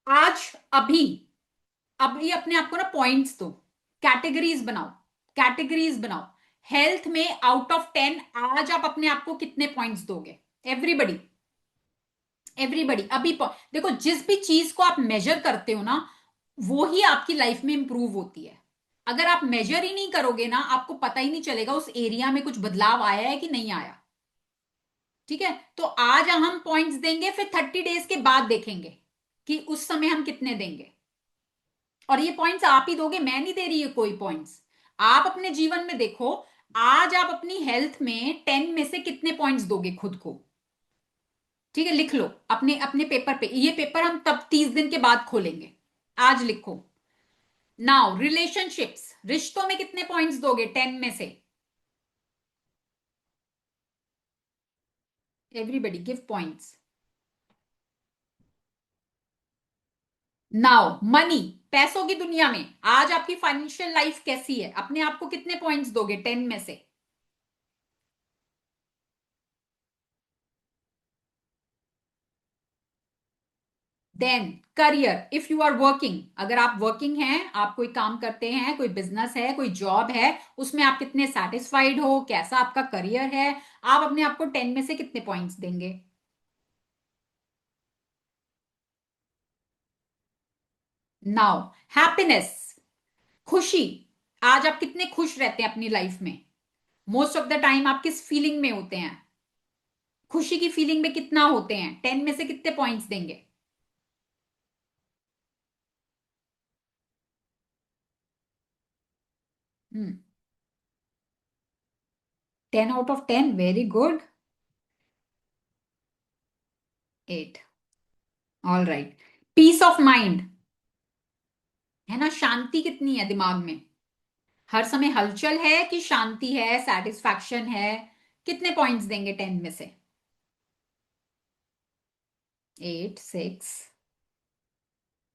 आज, अभी, अभी अपने आपको ना पॉइंट्स दो, कैटेगरीज बनाओ, कैटेगरीज बनाओ. हेल्थ में आउट ऑफ 10 आज आप अपने आप को कितने पॉइंट्स दोगे? Everybody, everybody. अभी देखो, जिस भी चीज को आप मेजर करते हो ना, वो ही आपकी लाइफ में इंप्रूव होती है. अगर आप मेजर ही नहीं करोगे ना, आपको पता ही नहीं चलेगा उस एरिया में कुछ बदलाव आया है कि नहीं आया. ठीक है. तो आज हम पॉइंट्स देंगे, फिर 30 डेज के बाद देखेंगे कि उस समय हम कितने देंगे. और ये पॉइंट्स आप ही दोगे, मैं नहीं दे रही है कोई पॉइंट्स. आप अपने जीवन में देखो, आज आप अपनी हेल्थ में 10 में से कितने पॉइंट्स दोगे खुद को. ठीक है. लिख लो अपने अपने पेपर पे. ये पेपर हम तब 30 दिन के बाद खोलेंगे. आज लिखो. नाउ रिलेशनशिप्स, रिश्तों में कितने पॉइंट्स दोगे 10 में से? Everybody give points. Now money, पैसों की दुनिया में आज आपकी फाइनेंशियल लाइफ कैसी है? अपने आप को कितने पॉइंट्स दोगे 10 में से? देन career, if you are working, अगर आप वर्किंग हैं, आप कोई काम करते हैं, कोई बिजनेस है, कोई जॉब है, उसमें आप कितने सेटिस्फाइड हो, कैसा आपका करियर है, आप अपने आप को 10 में से कितने पॉइंट्स देंगे? नाउ हैप्पीनेस, खुशी। आज आप कितने खुश रहते हैं अपनी लाइफ में? मोस्ट ऑफ द टाइम आप किस फीलिंग में होते हैं? खुशी की फीलिंग में कितना होते हैं? 10 में से कितने पॉइंट्स देंगे? Hmm 10 out of 10, very good. 8। All right. Peace of mind, है ना? शांति कितनी है दिमाग में? हर समय हलचल है कि शांति है, सेटिस्फैक्शन है? कितने पॉइंट्स देंगे 10 में से? 8, 6,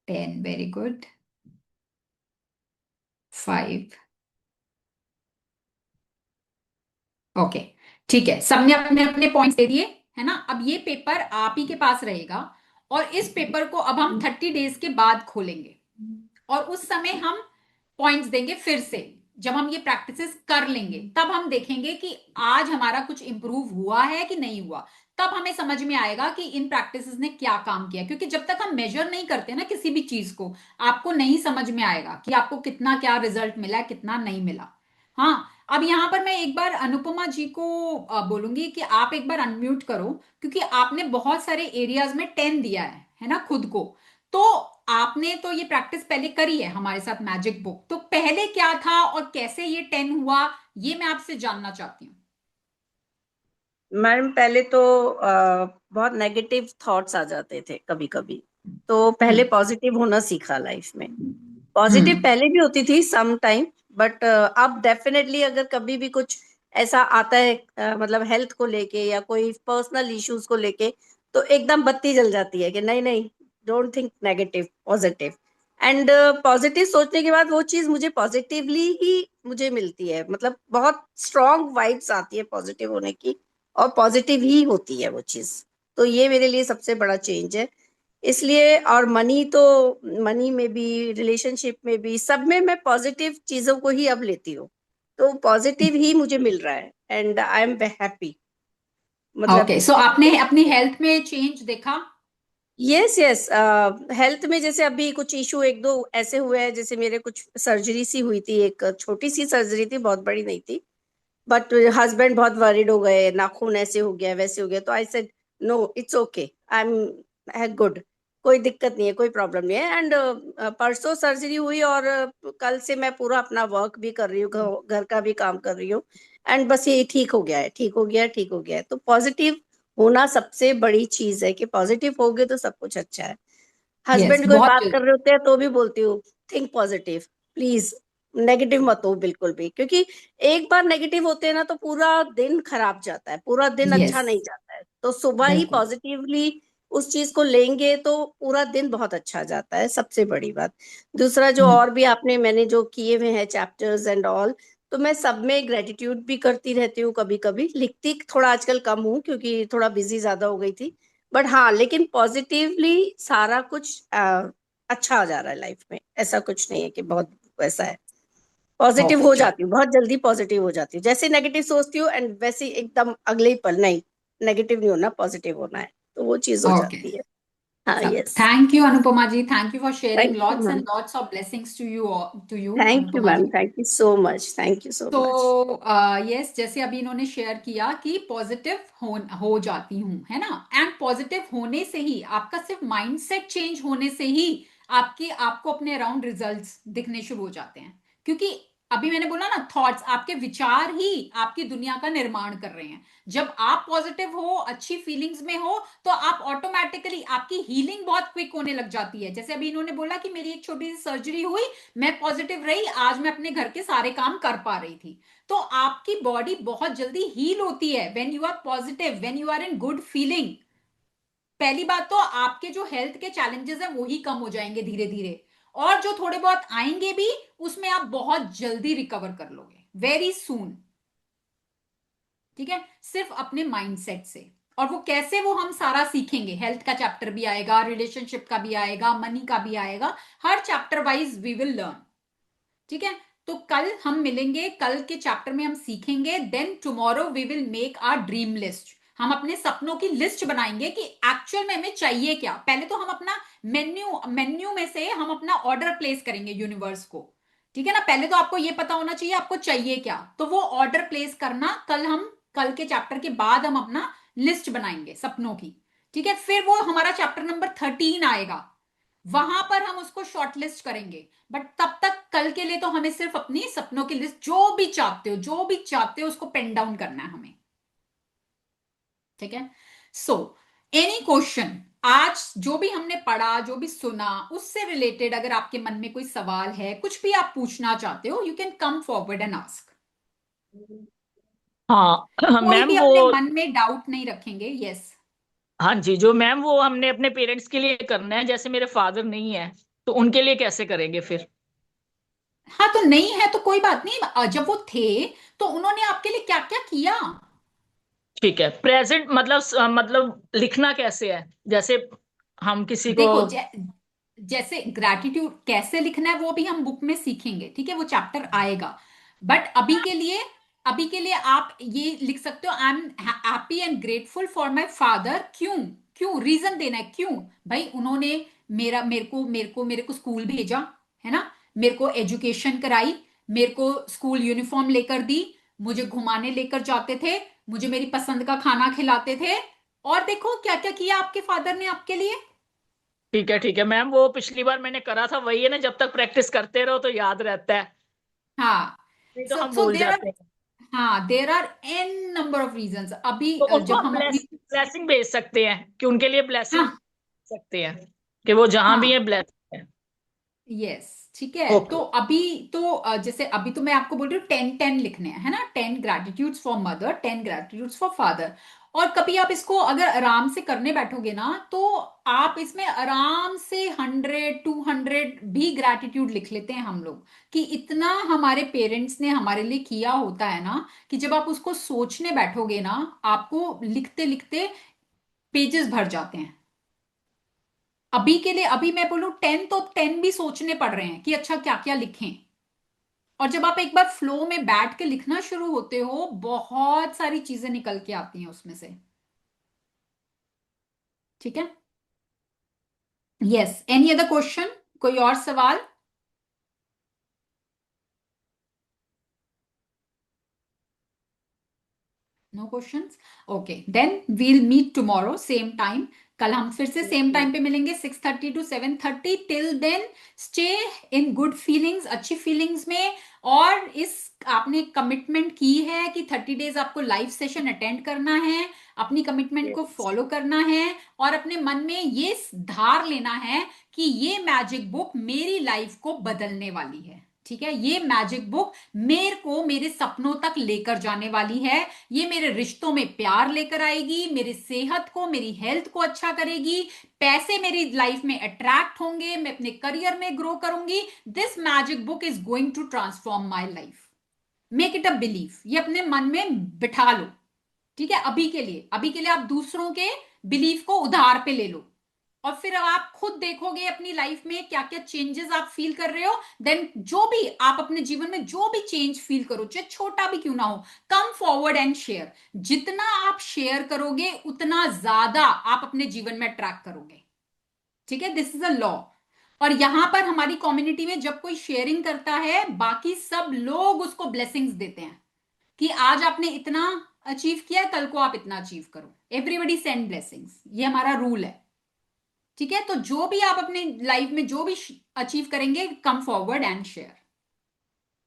10, वेरी गुड। 5। ओके, ठीक है, सबने अपने अपने पॉइंट्स दे दिए, है ना? अब ये पेपर आप ही के पास रहेगा, और इस पेपर को अब हम 30 डेज के बाद खोलेंगे, और उस समय हम पॉइंट्स देंगे फिर से। जब हम ये प्रैक्टिसेस कर लेंगे तब हम देखेंगे कि आज हमारा कुछ इंप्रूव हुआ है कि नहीं हुआ। तब हमें समझ में आएगा कि इन प्रैक्टिसेस ने क्या काम किया, क्योंकि जब तक हम मेजर नहीं करते ना किसी भी चीज को, आपको नहीं समझ में आएगा कि आपको कितना क्या रिजल्ट मिला, कितना नहीं मिला। हाँ, अब यहां पर मैं एक बार अनुपमा जी को बोलूंगी कि आप एक बार अनम्यूट करो, क्योंकि आपने बहुत सारे एरियाज में 10 दिया है ना खुद को। तो आपने तो ये प्रैक्टिस पहले करी है हमारे साथ मैजिक बुक, तो पहले क्या था और कैसे ये 10 हुआ, ये मैं आपसे जानना चाहती हूँ। मैम पहले तो बहुत नेगेटिव थॉट्स आ जाते थे कभी कभी, तो पहले हम्म पॉजिटिव होना सीखा लाइफ में। पॉजिटिव हम्म पहले भी होती थी सम टाइम, बट अब डेफिनेटली अगर कभी भी कुछ ऐसा आता है मतलब हेल्थ को लेके या कोई पर्सनल इश्यूज को लेके, तो एकदम बत्ती जल जाती है कि नहीं नहीं, don't think negative, positive. And positive सोचने के बाद वो चीज मुझे पॉजिटिवली ही मुझे मिलती है, मतलब बहुत स्ट्रॉन्ग वाइब्स आती है पॉजिटिव होने की, और पॉजिटिव ही होती है वो चीज। तो ये मेरे लिए सबसे बड़ा चेंज है। इसलिए, और मनी तो, मनी में भी, रिलेशनशिप में भी, सब में मैं पॉजिटिव चीजों को ही अब लेती हूँ। तो पॉजिटिव ही मुझे मिल रहा है एंड आई एम हैप्पी। मतलब ओके, सो आपने अपनी हेल्थ में चेंज देखा? यस यस, हेल्थ में जैसे अभी कुछ इशू एक दो ऐसे हुए हैं, जैसे मेरे कुछ सर्जरी सी हुई थी, एक छोटी सी सर्जरी थी, बहुत बड़ी नहीं थी। बट हस्बैंड बहुत वरीड हो गए, नाखून ऐसे हो गया वैसे हो गया, तो I said no, it's okay, I am good, कोई दिक्कत नहीं है, कोई प्रॉब्लम नहीं है। एंड परसों सर्जरी हुई, और कल से मैं पूरा अपना वर्क भी कर रही हूँ, घर का भी काम कर रही हूँ। एंड बस ये ठीक हो गया है, ठीक हो गया है, ठीक हो गया है। तो पॉजिटिव होना सबसे बड़ी चीज है, कि पॉजिटिव हो गए तो सब कुछ अच्छा है। यस, हस्बैंड कोई बहुत बात कर जल्दी। रहे होते हैं तो भी बोलती हूँ, थिंक पॉजिटिव प्लीज, नेगेटिव मत हो बिल्कुल भी, क्योंकि एक बार नेगेटिव होते हैं ना तो पूरा दिन खराब जाता है, पूरा दिन अच्छा यस, नहीं जाता है। तो सुबह ही बिल्कुल। पॉजिटिवली उस चीज को लेंगे तो पूरा दिन बहुत अच्छा जाता है, सबसे बड़ी बात। दूसरा, जो हम्म और भी आपने, मैंने जो किए हुए हैं चैप्टर्स एंड ऑल, तो मैं सब में ग्रेटिट्यूड भी करती रहती हूँ, कभी कभी लिखती थोड़ा आजकल कम हूँ क्योंकि थोड़ा बिजी ज्यादा हो गई थी। बट हाँ, लेकिन पॉजिटिवली सारा कुछ अच्छा आ जा रहा है लाइफ में, ऐसा कुछ नहीं है कि बहुत वैसा है। पॉजिटिव हो ओके, जाती हूँ, बहुत जल्दी पॉजिटिव हो जाती हूँ, जैसे नेगेटिव सोचती हूँ एंड वैसे ही एकदम अगले ही पल, नहीं नेगेटिव नहीं होना, पॉजिटिव होना है, तो वो चीज हो ओके। जाती है। हाँ, yes. Thank you Anupama ji, thank you for sharing thank you lots and ma'am. Lots of blessings to you thank you Anupama ma'am, ji. Thank you so much, thank you so तो मच। यस, जैसे अभी इन्होंने शेयर किया कि positive हो जाती हूँ, है ना? एंड पॉजिटिव होने से ही, आपका सिर्फ माइंडसेट चेंज होने से ही आपको अपने अराउंड रिजल्ट्स दिखने शुरू हो जाते हैं। क्योंकि अभी मैंने बोला ना, थॉट्स, आपके विचार ही आपकी दुनिया का निर्माण कर रहे हैं। जब आप पॉजिटिव हो, अच्छी फीलिंग्स में हो, तो आप ऑटोमेटिकली, आपकी हीलिंग बहुत क्विक होने लग जाती है। जैसे अभी इन्होंने बोला कि मेरी एक छोटी सी सर्जरी हुई, मैं पॉजिटिव रही, आज मैं अपने घर के सारे काम कर पा रही थी। तो आपकी बॉडी बहुत जल्दी हील होती है when you are positive, when you are in good feeling. पहली बात तो आपके जो हेल्थ के चैलेंजेस हैं वो ही कम हो जाएंगे धीरे धीरे, और जो थोड़े बहुत आएंगे भी, उसमें आप बहुत जल्दी रिकवर कर लोगे, वेरी सून। ठीक है, सिर्फ अपने माइंडसेट से। और वो कैसे, वो हम सारा सीखेंगे। हेल्थ का चैप्टर भी आएगा, रिलेशनशिप का भी आएगा, मनी का भी आएगा, हर chapter wise we will learn. ठीक है, तो कल हम मिलेंगे, कल के चैप्टर में हम सीखेंगे। Then tomorrow we will make our dream list. हम अपने सपनों की लिस्ट बनाएंगे कि एक्चुअल में हमें चाहिए क्या। पहले तो हम अपना मेन्यू में से हम अपना ऑर्डर प्लेस करेंगे यूनिवर्स को, ठीक है ना। पहले तो आपको ये पता होना चाहिए आपको चाहिए क्या, तो वो ऑर्डर प्लेस करना कल के चैप्टर के बाद हम अपना लिस्ट बनाएंगे सपनों की, ठीक है। फिर वो हमारा चैप्टर नंबर 13 आएगा, वहां पर हम उसको शॉर्टलिस्ट करेंगे। बट तब तक कल के लिए तो हमें सिर्फ अपनी सपनों की लिस्ट जो भी चाहते हो उसको पेन डाउन करना है हमें, ठीक है। सो एनी क्वेश्चन, आज जो भी हमने पढ़ा जो भी सुना उससे रिलेटेड अगर आपके मन में कोई सवाल है, कुछ भी आप पूछना चाहते हो, you can come forward and ask. हाँ कोई मैम भी वो, अपने मन में डाउट नहीं रखेंगे। यस। हाँ जी, जो मैम वो हमने अपने पेरेंट्स के लिए करना है, जैसे मेरे फादर नहीं है तो उनके लिए कैसे करेंगे फिर? हाँ, तो नहीं है तो कोई बात नहीं, जब वो थे तो उन्होंने आपके लिए क्या क्या किया। ठीक है, प्रेजेंट मतलब मतलब लिखना कैसे है, जैसे हम किसी को। देखो जैसे ग्रैटिट्यूड कैसे लिखना है वो भी हम बुक में सीखेंगे, ठीक है, वो चैप्टर आएगा। बट अभी के लिए आप ये लिख सकते हो, I am happy and grateful for my father. क्यों? क्यों रीजन देना है, क्यों भाई उन्होंने मेरे को स्कूल भेजा, है ना, मेरे को एजुकेशन कराई, मेरे को स्कूल यूनिफॉर्म लेकर दी, मुझे घुमाने लेकर जाते थे, मुझे मेरी पसंद का खाना खिलाते थे, और देखो क्या क्या किया आपके फादर ने आपके लिए। ठीक है मैम, वो पिछली बार मैंने करा था वही है ना, जब तक प्रैक्टिस करते रहो तो याद रहता है, हाँ, नहीं तो सो हम सो भूल देर आर, जाते हैं। हाँ there are an number of reasons. अभी तो उनको जब हम हम अपनी, ब्लेसिंग भेज सकते हैं कि उनके लिए ब्लेसिंग हाँ सकते हैं कि वो जहां भी हाँ, है ब्लेसिंग है। यस, ठीक है। तो ओके। अभी तो जैसे अभी तो मैं आपको बोल रही हूँ 10 10 लिखने हैं, है ना, 10 ग्रेटिट्यूड्स फॉर मदर, 10 ग्रेटिट्यूड्स फॉर फादर। और कभी आप इसको अगर आराम से करने बैठोगे ना तो आप इसमें आराम से 100 200 भी ग्रेटिट्यूड लिख लेते हैं हम लोग, कि इतना हमारे पेरेंट्स ने हमारे लिए किया होता है ना, कि जब आप उसको सोचने बैठोगे ना आपको लिखते लिखते पेजेस भर जाते हैं। अभी के लिए अभी मैं बोलूं 10 तो 10 भी सोचने पड़ रहे हैं कि अच्छा क्या क्या लिखें। और जब आप एक बार फ्लो में बैठ के लिखना शुरू होते हो बहुत सारी चीजें निकल के आती हैं उसमें से, ठीक है। यस, एनी अदर क्वेश्चन, कोई और सवाल? No questions, okay then we'll meet tomorrow same time. कल हम फिर से सेम टाइम पे मिलेंगे 6:30 to 7:30। Till then stay in good feelings, अच्छी फीलिंग्स में। और इस आपने कमिटमेंट की है कि 30 days आपको लाइव सेशन अटेंड करना है, अपनी कमिटमेंट को फॉलो करना है, और अपने मन में ये धार लेना है कि ये मैजिक बुक मेरी लाइफ को बदलने वाली है, ठीक है। ये मैजिक बुक मेरे को मेरे सपनों तक लेकर जाने वाली है, ये मेरे रिश्तों में प्यार लेकर आएगी, मेरी सेहत को मेरी हेल्थ को अच्छा करेगी, पैसे मेरी लाइफ में अट्रैक्ट होंगे, मैं अपने करियर में ग्रो करूंगी। This magic book is going to transform my life. Make it a belief, ये अपने मन में बिठा लो, ठीक है। अभी के लिए आप दूसरों के बिलीफ को उधार पे ले लो, और फिर आप खुद देखोगे अपनी लाइफ में क्या क्या चेंजेस आप फील कर रहे हो। देन जो भी आप अपने जीवन में जो भी चेंज फील करो, चाहे छोटा भी क्यों ना हो, कम फॉरवर्ड एंड शेयर। जितना आप शेयर करोगे उतना ज्यादा आप अपने जीवन में अट्रैक्ट करोगे, ठीक है। This is a law. और यहां पर हमारी कम्युनिटी में जब कोई शेयरिंग करता है बाकी सब लोग उसको ब्लेसिंग्स देते हैं कि आज आपने इतना अचीव किया, कल को आप इतना अचीव करो। एवरीबडी सेंड ब्लेसिंग्स, ये हमारा रूल है, ठीक है। तो जो भी आप अपने लाइफ में जो भी अचीव करेंगे, come forward and share,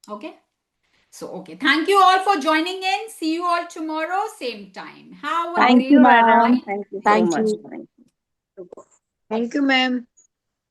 okay. So, okay. Thank you all for joining in. See you all tomorrow, same time. Have a thank great you you, night. madam. Ma'am, Thank you so Thank much. you. Thank you. Thank you, ma'am.